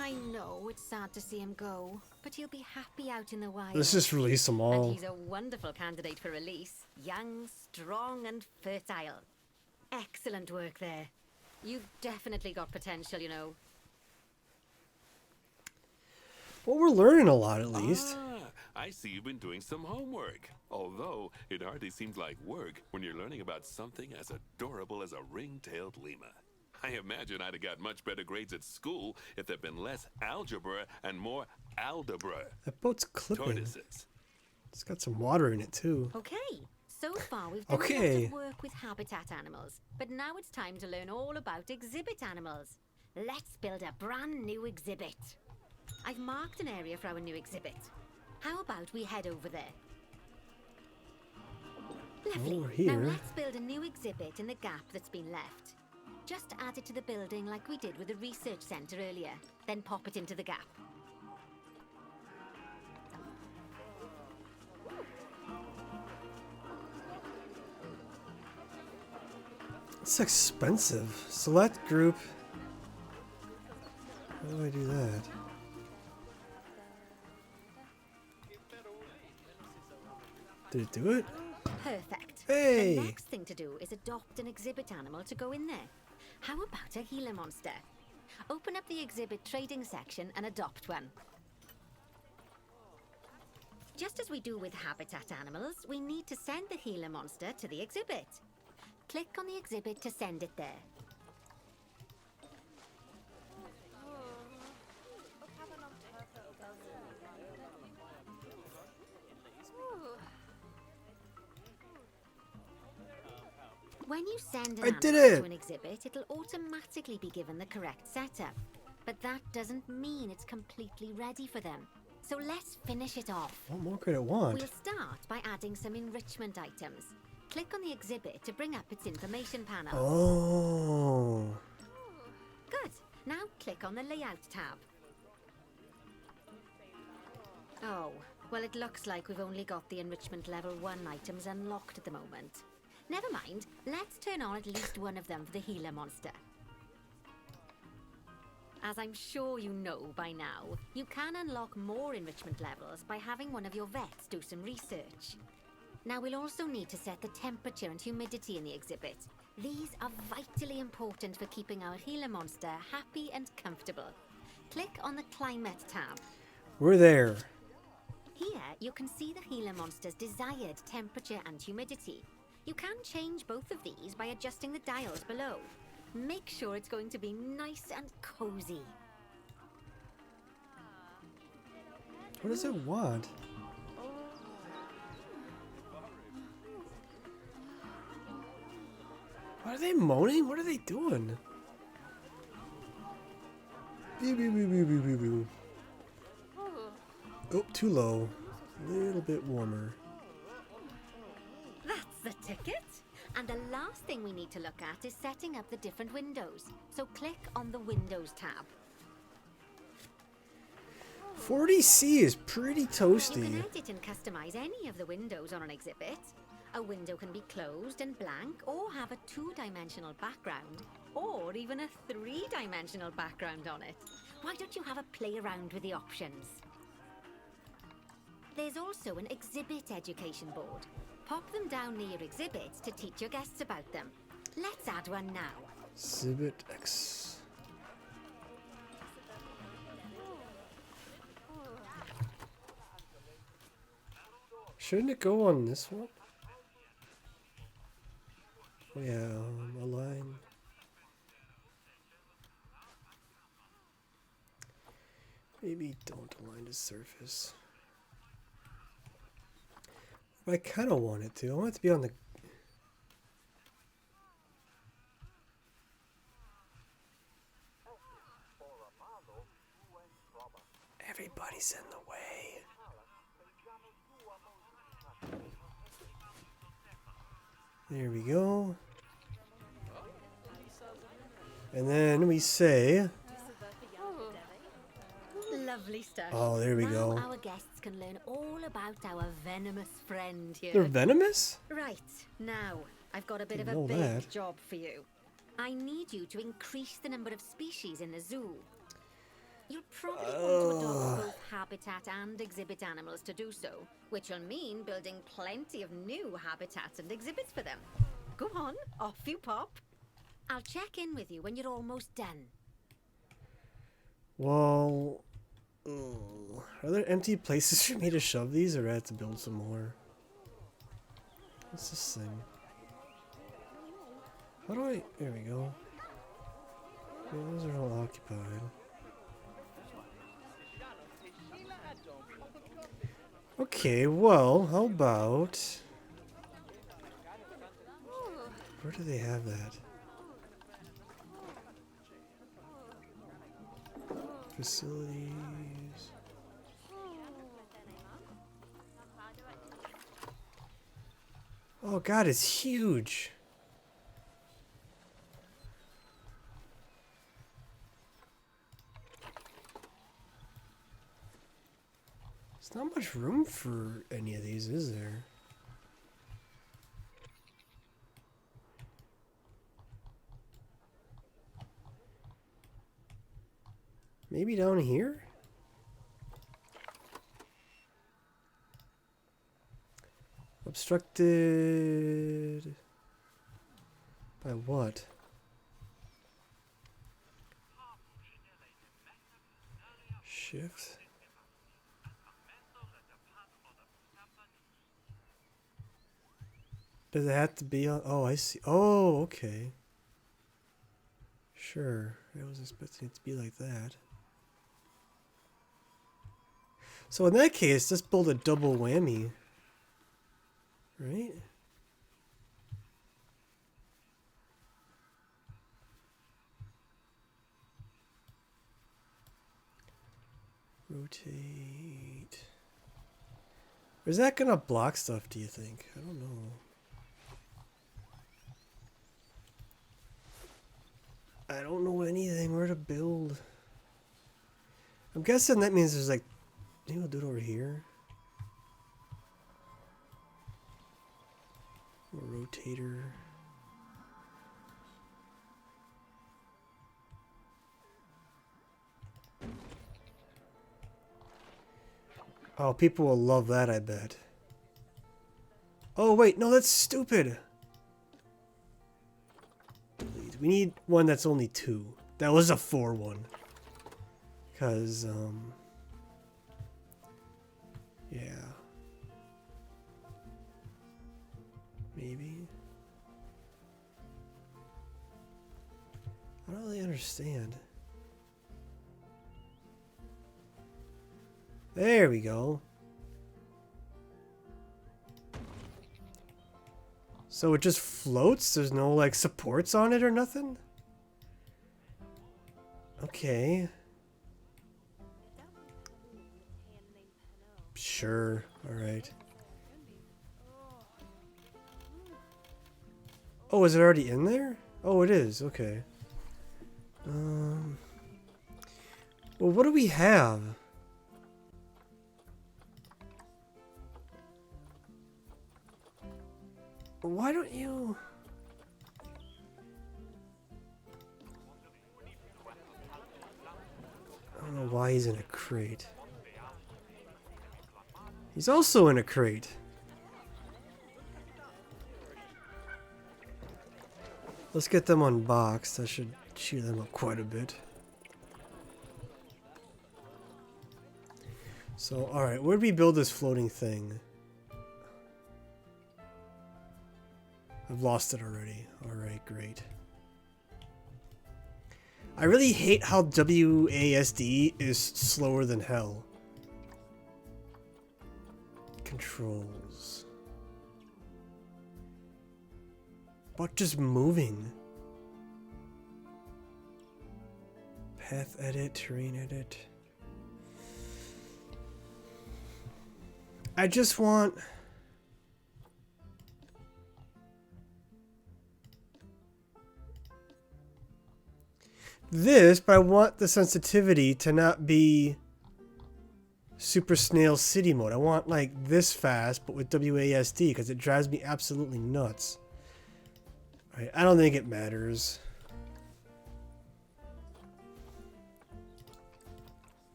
I know it's sad to see him go, but he'll be happy out in the wild. Let's just release them And all. he's a wonderful candidate for release. Young, strong, and fertile. Excellent work there. You've definitely got potential, you know. Well, we're learning a lot at least. Ah, I see you've been doing some homework. Although, it hardly seems like work when you're learning about something as adorable as a ring-tailed lemur. I imagine I'd have got much better grades at school if there'd been less algebra and more aldebra. That boat's clipping. Tortoises. It's got some water in it too. Okay, so far we've done a Okay. lot of work with habitat animals, but now it's time to learn all about exhibit animals. Let's build a brand new exhibit. I've marked an area for our new exhibit. How about we head over there? Lovely. Over here. Now let's build a new exhibit in the gap that's been left. Just add it to the building like we did with the research centre earlier, then pop it into the gap. It's expensive. Select group. How do I do that? Did it do it? Perfect. Hey! The next thing to do is adopt an exhibit animal to go in there. How about a Gila monster? Open up the exhibit trading section and adopt one. Just as we do with habitat animals, we need to send the Gila monster to the exhibit. Click on the exhibit to send it there. When you send an I did animal it! to an exhibit, it'll automatically be given the correct setup. But that doesn't mean it's completely ready for them. So let's finish it off. What more could it want? We'll start by adding some enrichment items. Click on the exhibit to bring up its information panel. Oh. Good. Now click on the Layout tab. Oh, well, it looks like we've only got the enrichment level 1 items unlocked at the moment. Never mind, let's turn on at least one of them for the Gila monster. As I'm sure you know by now, you can unlock more enrichment levels by having one of your vets do some research. Now we'll also need to set the temperature and humidity in the exhibit. These are vitally important for keeping our Gila monster happy and comfortable. Click on the Climate tab. We're there. Here, you can see the Gila monster's desired temperature and humidity. You can change both of these by adjusting the dials below. Make sure it's going to be nice and cozy. What does it want? What are they moaning? What are they doing? Beep, beep, beep, beep, beep, beep, beep. Oh, too low. A little bit warmer. That's the ticket. And the last thing we need to look at is setting up the different windows. So click on the Windows tab. 40C is pretty You toasty. can edit and customize any of the windows on an exhibit. A window can be closed and blank, or have a 2-dimensional background, or even a 3-dimensional background on it. Why don't you have a play around with the options? There's also an exhibit education board. Pop them down near your exhibits to teach your guests about them. Let's add one now. Exhibit X. Shouldn't it go on this one? Oh yeah, align. Maybe don't align the surface. I kind of want it to. I want it to be on the... Everybody's in the way. There we go. And then we say... Lovely stuff. Oh, there we now go. Our guests can learn all about our venomous friend here. They're venomous? Right, now, I've got a bit of Didn't a know big that. job for you. I need you to increase the number of species in the zoo. You'll probably want to adopt both habitat and exhibit animals to do so, which will mean building plenty of new habitats and exhibits for them. Go on, off you pop. I'll check in with you when you're almost done. Well... Are there empty places for me to shove these, or do I have to build some more? What's this thing? How do I... There we go. Yeah, those are all occupied. Okay, well, how about... Where do they have that? Facilities... Oh god, it's huge! There's not much room for any of these, is there? Maybe down here? Obstructed by what? Shift? Does it have to be on? Oh, I see. Oh, okay. Sure. I was expecting it to be like that. So in that case, just build a double whammy. Right? Rotate. Or is that gonna block stuff, do you think? I don't know. I don't know anything where to build. I'm guessing that means there's like, maybe we'll do it over here. Or rotator. Oh, people will love that, I bet. Oh, wait, no, that's stupid. Please, we need one that's only 2. That was a 4 one. Because, yeah. Maybe. I don't really understand. There we go. So it just floats? There's no, like, supports on it or nothing? Okay. Sure. Alright. Oh, is it already in there? Oh, it is. Okay. Well, what do we have? Why don't you... I don't know why he's in a crate. He's also in a crate. Let's get them unboxed. That should cheer them up quite a bit. So, alright, where'd we build this floating thing? I've lost it already. Alright, great. I really hate how WASD is slower than hell. Controls. What just moving? Path edit, terrain edit. I just want... this, but I want the sensitivity to not be Super Snail City mode. I want like this fast, but with WASD, because it drives me absolutely nuts. Alright, I don't think it matters.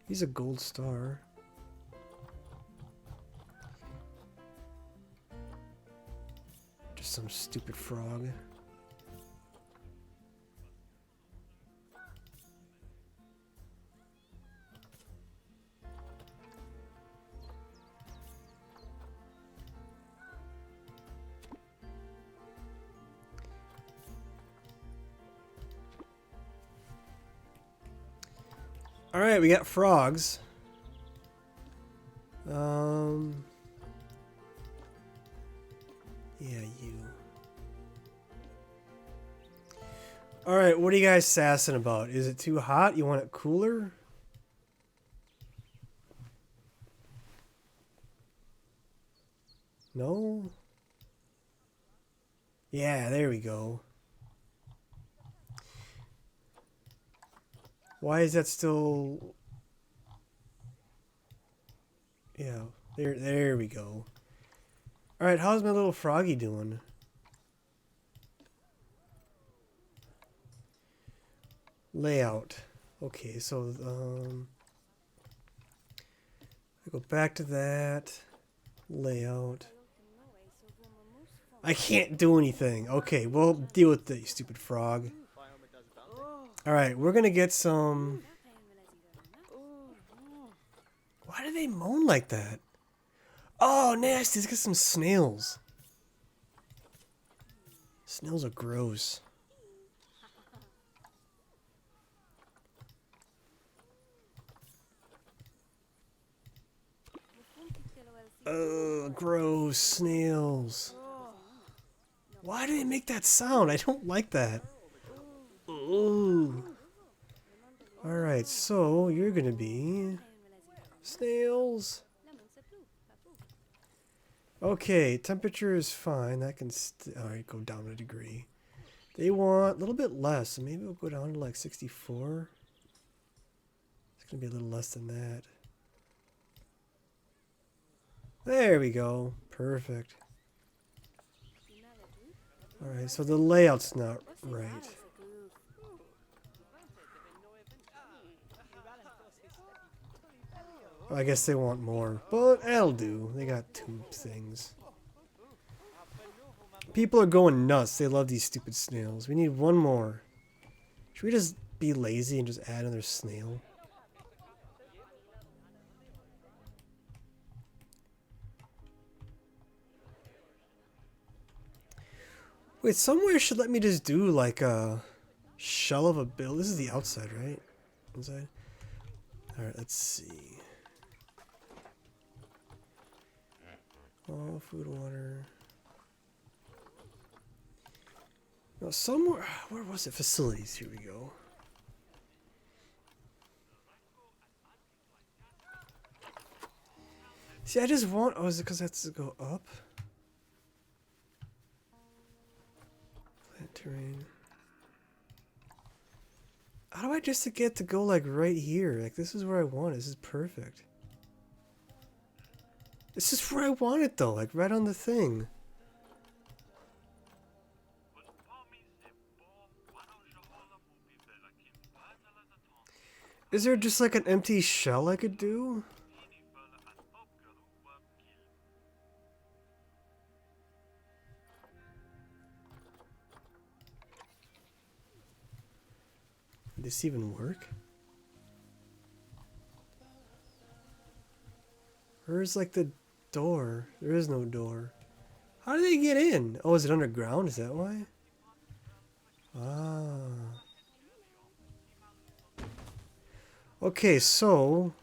He's a gold star. Just some stupid frog. Alright, we got frogs. Yeah, you. Alright, what are you guys sassing about? Is it too hot? You want it cooler? No? Yeah, there we go. Why is that still... yeah, there we go. Alright, how's my little froggy doing? Layout. Okay, so, I go back to that. Layout. I can't do anything. Okay, well, deal with it, you stupid frog. Alright, we're gonna get some... why do they moan like that? Oh, nasty. Let's get some snails. Snails are gross. Ugh, gross snails. Why do they make that sound? I don't like that. Ooh. Alright, so you're gonna be... snails. Okay, temperature is fine. That can alright, go down a degree. They want a little bit less, so maybe we'll go down to like 64. It's gonna be a little less than that. There we go. Perfect. Alright, so the layout's not right. I guess they want more, but that'll do. They got 2 things. People are going nuts. They love these stupid snails. We need 1 more. Should we just be lazy and just add another snail? Wait, somewhere should let me just do like a shell of a bill. This is the outside, right? Inside? Alright, let's see. Oh, food, water. No, somewhere. Where was it? Facilities. Here we go. See, I just want. Oh, is it because it has to go up? Plant terrain. How do I just get to go like right here? Like this is where I want it. This is perfect. This is where I want it though, like right on the thing. Is there just like an empty shell I could do? Did this even work? Where's like the door? There is no door. How do they get in? Oh, is it underground? Is that why? Ah. Okay, so...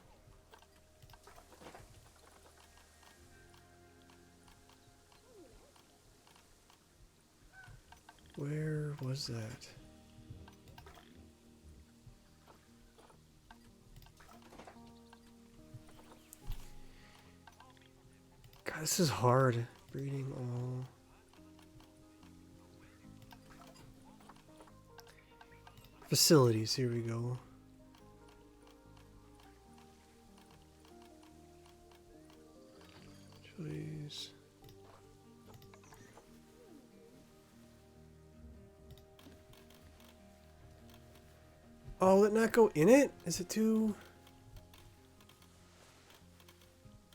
where was that? God, this is hard. Breeding, oh. Facilities, here we go. Choice. Oh, will it not go in it? Is it too...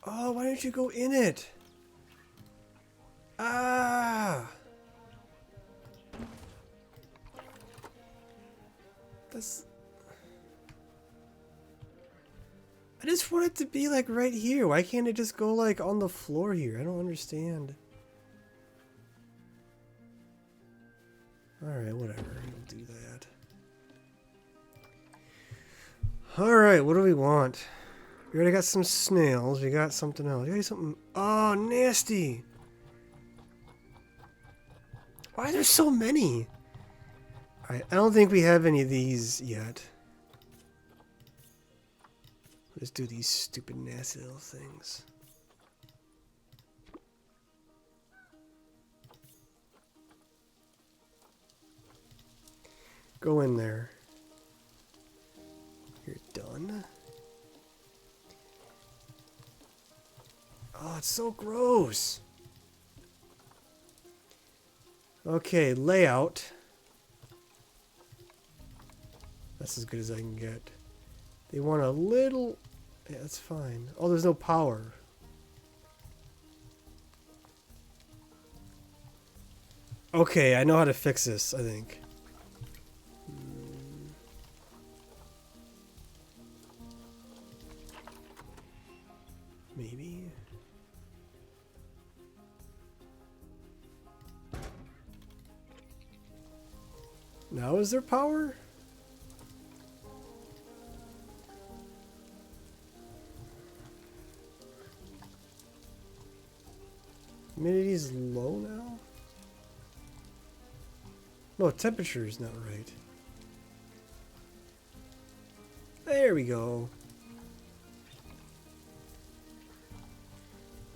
Oh, why didn't you go in it? Ah! That's... I just want it to be like right here. Why can't it just go like on the floor here? I don't understand. Alright, whatever. We'll do that. Alright, what do we want? We already got some snails. We got something else. We got something... Oh, nasty! Why are there so many? Alright, I don't think we have any of these yet. Let's do these stupid nasty little things. Go in there. You're done. Oh, it's so gross. Okay, layout. That's as good as I can get. They want a little... Yeah, that's fine. Oh, there's no power. Okay, I know how to fix this, I think. Maybe. Now is there power? Humidity's low now? No, temperature is not right. There we go.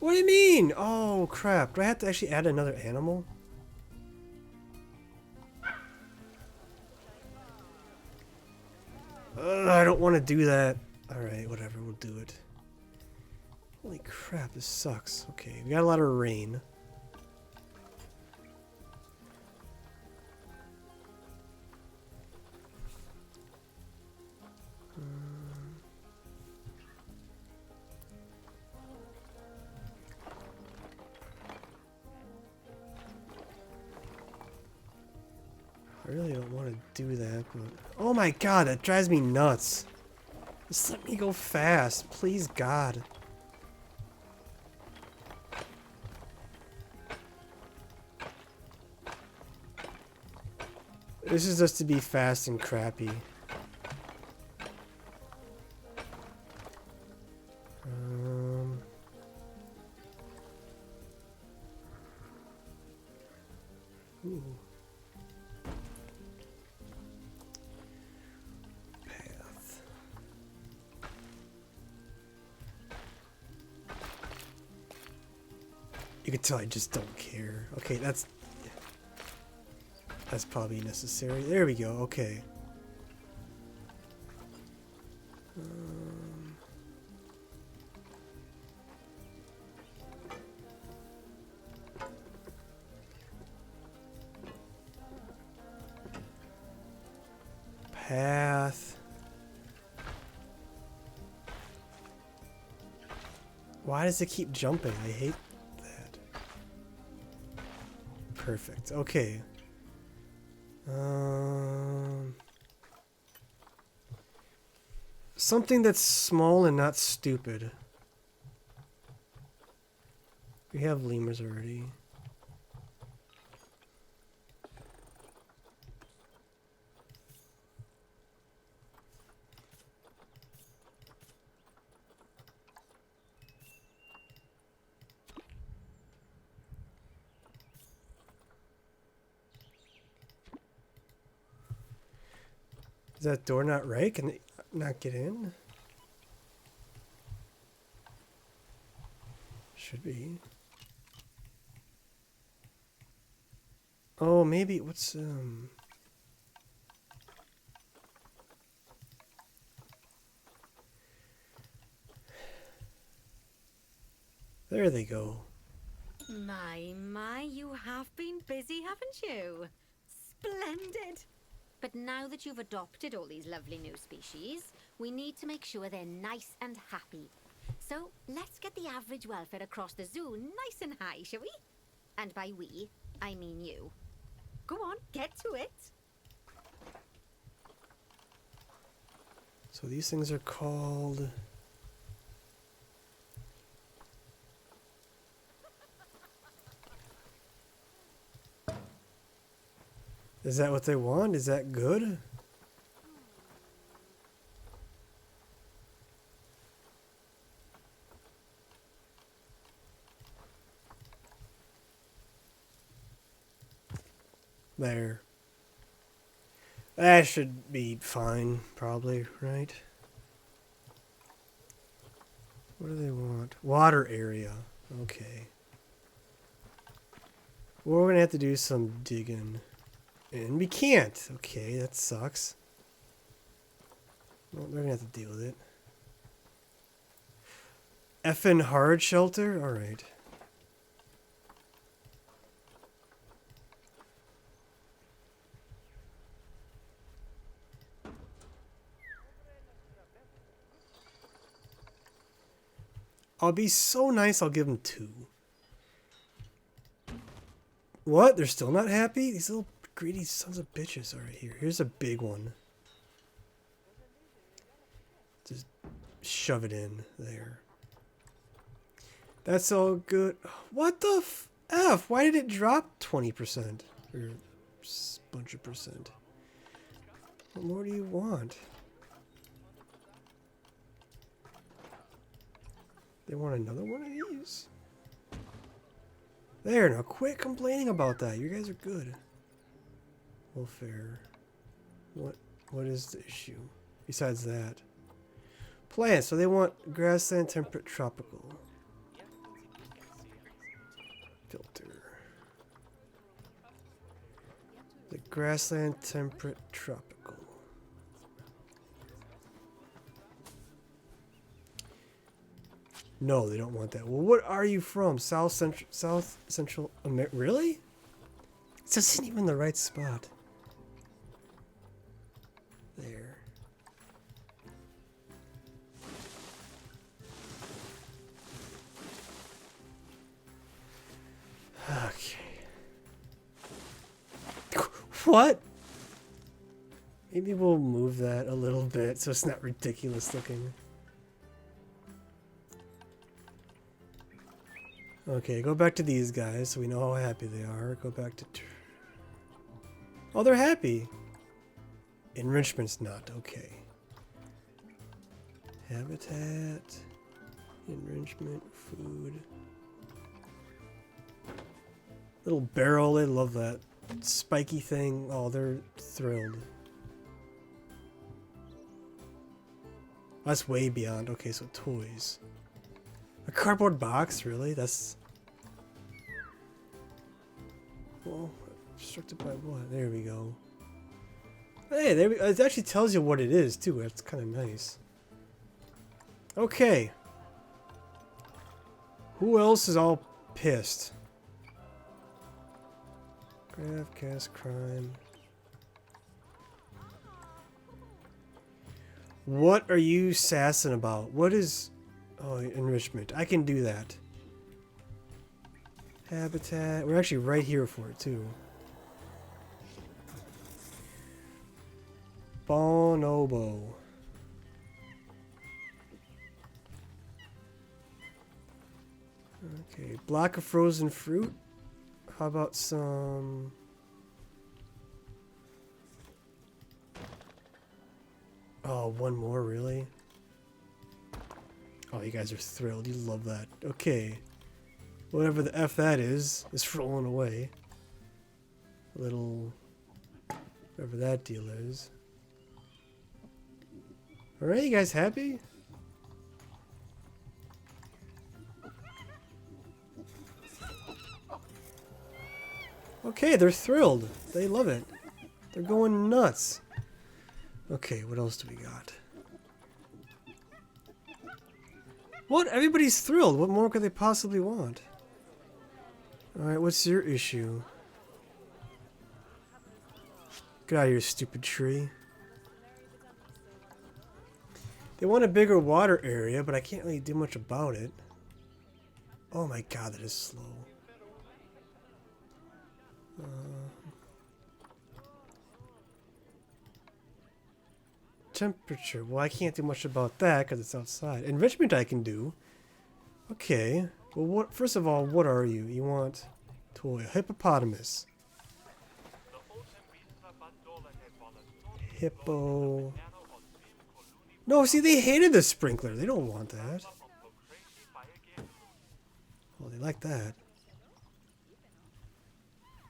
What do you mean? Oh, crap. Do I have to actually add another animal? I don't want to do that. Alright, whatever. We'll do it. Holy crap, this sucks. Okay, we got a lot of rain. do that, but... Oh my god, that drives me nuts. Just let me go fast. Please, God. This is just to be fast and crappy. Ooh. Path. You can tell I just don't care. Okay, that's probably necessary. There we go. Okay. Path. Why does it keep jumping? I hate that. Perfect. Okay. Something that's small and not stupid. We have lemurs already. Is that door not right? Can they not get in? Should be. Oh, maybe what's there they go. My, you have been busy, haven't you? Splendid! But now that you've adopted all these lovely new species, we need to make sure they're nice and happy. So let's get the average welfare across the zoo nice and high, shall we? And by we, I mean you. Go on, get to it. So these things are called... Is that what they want? Is that good? There. That should be fine, probably, right? What do they want? Water area. Okay. Well, we're gonna have to do some digging. And we can't. Okay, that sucks. Well, they're gonna have to deal with it. Effing hard shelter? Alright. I'll be so nice, I'll give them 2. What? They're still not happy? These little greedy sons of bitches are right here. Here's a big one. Just shove it in there. That's all good. What the F? Why did it drop 20%? Or a bunch of percent? What more do you want? They want another one of these? There, now quit complaining about that. You guys are good. Welfare. What is the issue? Besides that. Plants. So they want grassland, temperate, tropical. Filter. The grassland, temperate, tropical. No, they don't want that. Well, what are you from? South Central America? Really? This isn't even the right spot. There. Okay. What? Maybe we'll move that a little bit so it's not ridiculous looking. Okay, go back to these guys so we know how happy they are. Go back to... Oh, they're happy. Enrichment's not. Okay. Habitat. Enrichment. Food. Little barrel. They love that. Spiky thing. Oh, they're thrilled. That's way beyond. Okay, so toys. A cardboard box? Really? That's... Well, restricted by what? There we go. Hey, there we... It actually tells you what it is, too. That's kind of nice. Okay. Who else is all pissed? Graph, cast, crime. What are you sassing about? What is... Oh, enrichment. I can do that. Habitat. We're actually right here for it, too. Bonobo. Okay, block of frozen fruit. How about some... Oh, one more, really? Oh, you guys are thrilled. You love that. Okay. Whatever the F that is rolling away. A little... Whatever that deal is. Alright, you guys happy? Okay, they're thrilled. They love it. They're going nuts. Okay, what else do we got? What? Everybody's thrilled. What more could they possibly want? Alright, what's your issue? Get out of here, stupid tree. They want a bigger water area, but I can't really do much about it. Oh my god, that is slow. Temperature. Well, I can't do much about that because it's outside. Enrichment I can do. Okay. Well, what? First of all, what are you? You want toy. Hippopotamus. Hippo. No, see, they hated the sprinkler. They don't want that. Well, they like that.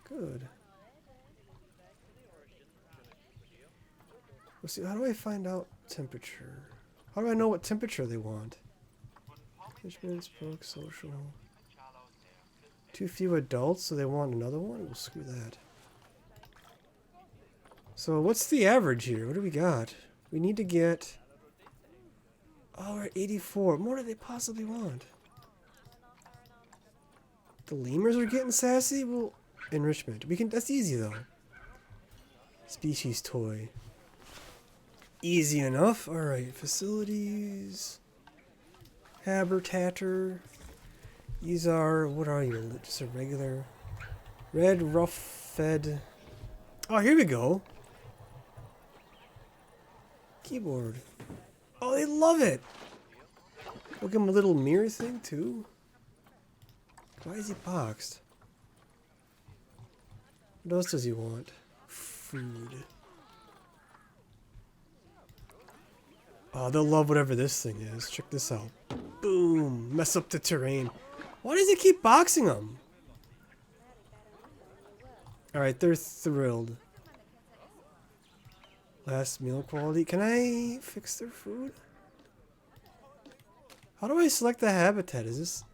Good. Let's see, how do I find out temperature? How do I know what temperature they want? Management, spoke, social. Too few adults, so they want another one? Well, screw that. So what's the average here? What do we got? We need to get... Oh, we're at 84. What more do they possibly want? The lemurs are getting sassy? Well, enrichment. We can... That's easy, though. Species toy. Easy enough. Alright, facilities. Habitator. These are... What are you? Just a regular... Red, rough fed... Oh, here we go. Keyboard. Oh, they love it! We'll give him a little mirror thing, too. Why is he boxed? What else does he want? Food. Oh, they'll love whatever this thing is. Check this out. Boom! Mess up the terrain. Why does he keep boxing them? Alright, they're thrilled. Last meal quality. Can I fix their food? How do I select the habitat? Is this...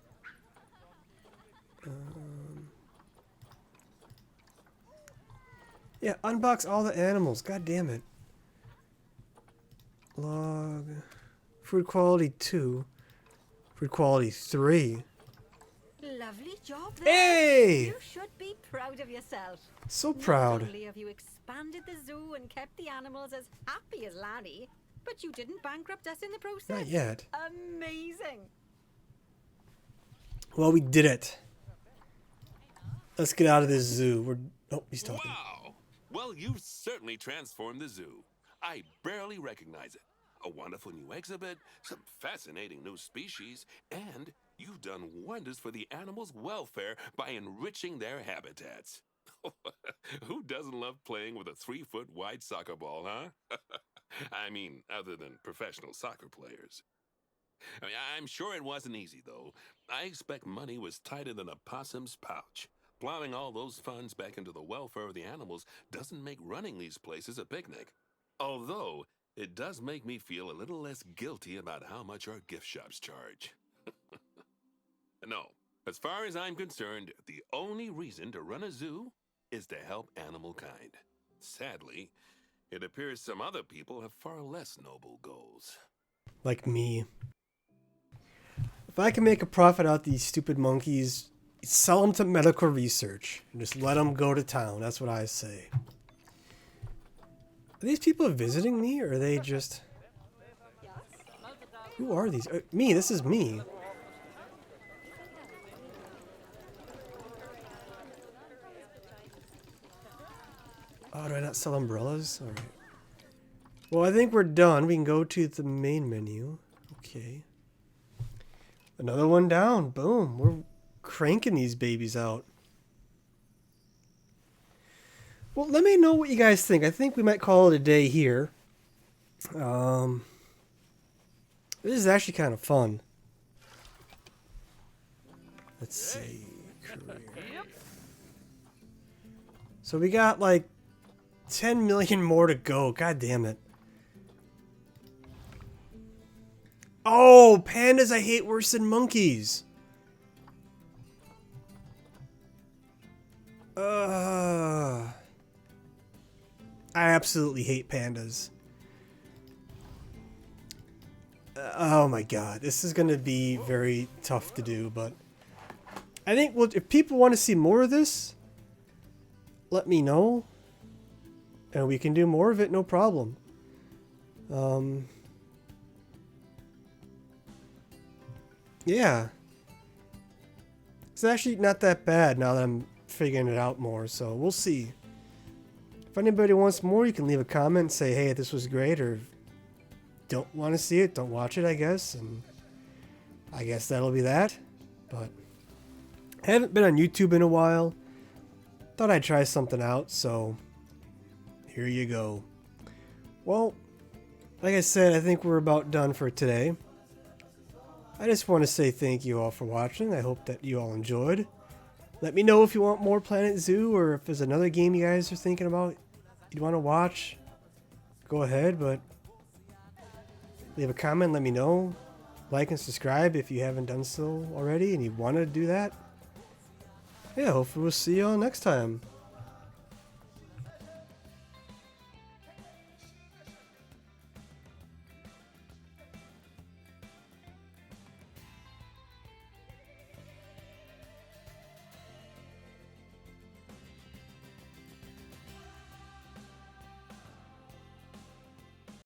Yeah, unbox all the animals. God damn it. Log. Food quality 2. Food quality 3. Lovely job there. Hey! You should be proud of yourself. So proud. Not only have you expanded the zoo and kept the animals as happy as Lanny, but you didn't bankrupt us in the process. Not yet. Amazing. Well, we did it. Let's get out of this zoo. We're... Oh, he's talking. Wow! Well, you've certainly transformed the zoo. I barely recognize it. A wonderful new exhibit, some fascinating new species, and you've done wonders for the animals' welfare by enriching their habitats. Who doesn't love playing with a 3-foot wide soccer ball, huh? I mean, other than professional soccer players. I'm sure it wasn't easy, though. I expect money was tighter than a possum's pouch. Plowing all those funds back into the welfare of the animals doesn't make running these places a picnic. Although, it does make me feel a little less guilty about how much our gift shops charge. No, as far as I'm concerned, the only reason to run a zoo is to help animal kind. Sadly, it appears some other people have far less noble goals. Like me. If I can make a profit out these stupid monkeys, sell them to medical research and just let them go to town. That's what I say. Are these people visiting me, or are they just... Who are these? Me, this is me. Oh, do I not sell umbrellas? Alright. Well, I think we're done. We can go to the main menu. Okay. Another one down. Boom. We're cranking these babies out. Well, let me know what you guys think. I think we might call it a day here. This is actually kind of fun. Let's see. Career. So we got like 10 million more to go. God damn it. Oh, pandas I hate worse than monkeys. I absolutely hate pandas. Oh my god, this is going to be very tough to do, but I think if people want to see more of this, let me know, and we can do more of it, no problem. Yeah. It's actually not that bad now that I'm figuring it out more, so we'll see. If anybody wants more, you can leave a comment and say, hey, this was great, or don't want to see it, don't watch it, I guess. And I guess that'll be that. But I haven't been on YouTube in a while. Thought I'd try something out, so here you go. Well, like I said, I think we're about done for today. I just want to say thank you all for watching. I hope that you all enjoyed. Let me know if you want more Planet Zoo, or if there's another game you guys are thinking about you'd want to watch. Go ahead, but leave a comment, let me know. Like and subscribe if you haven't done so already and you want to do that. Yeah, hopefully we'll see you all next time.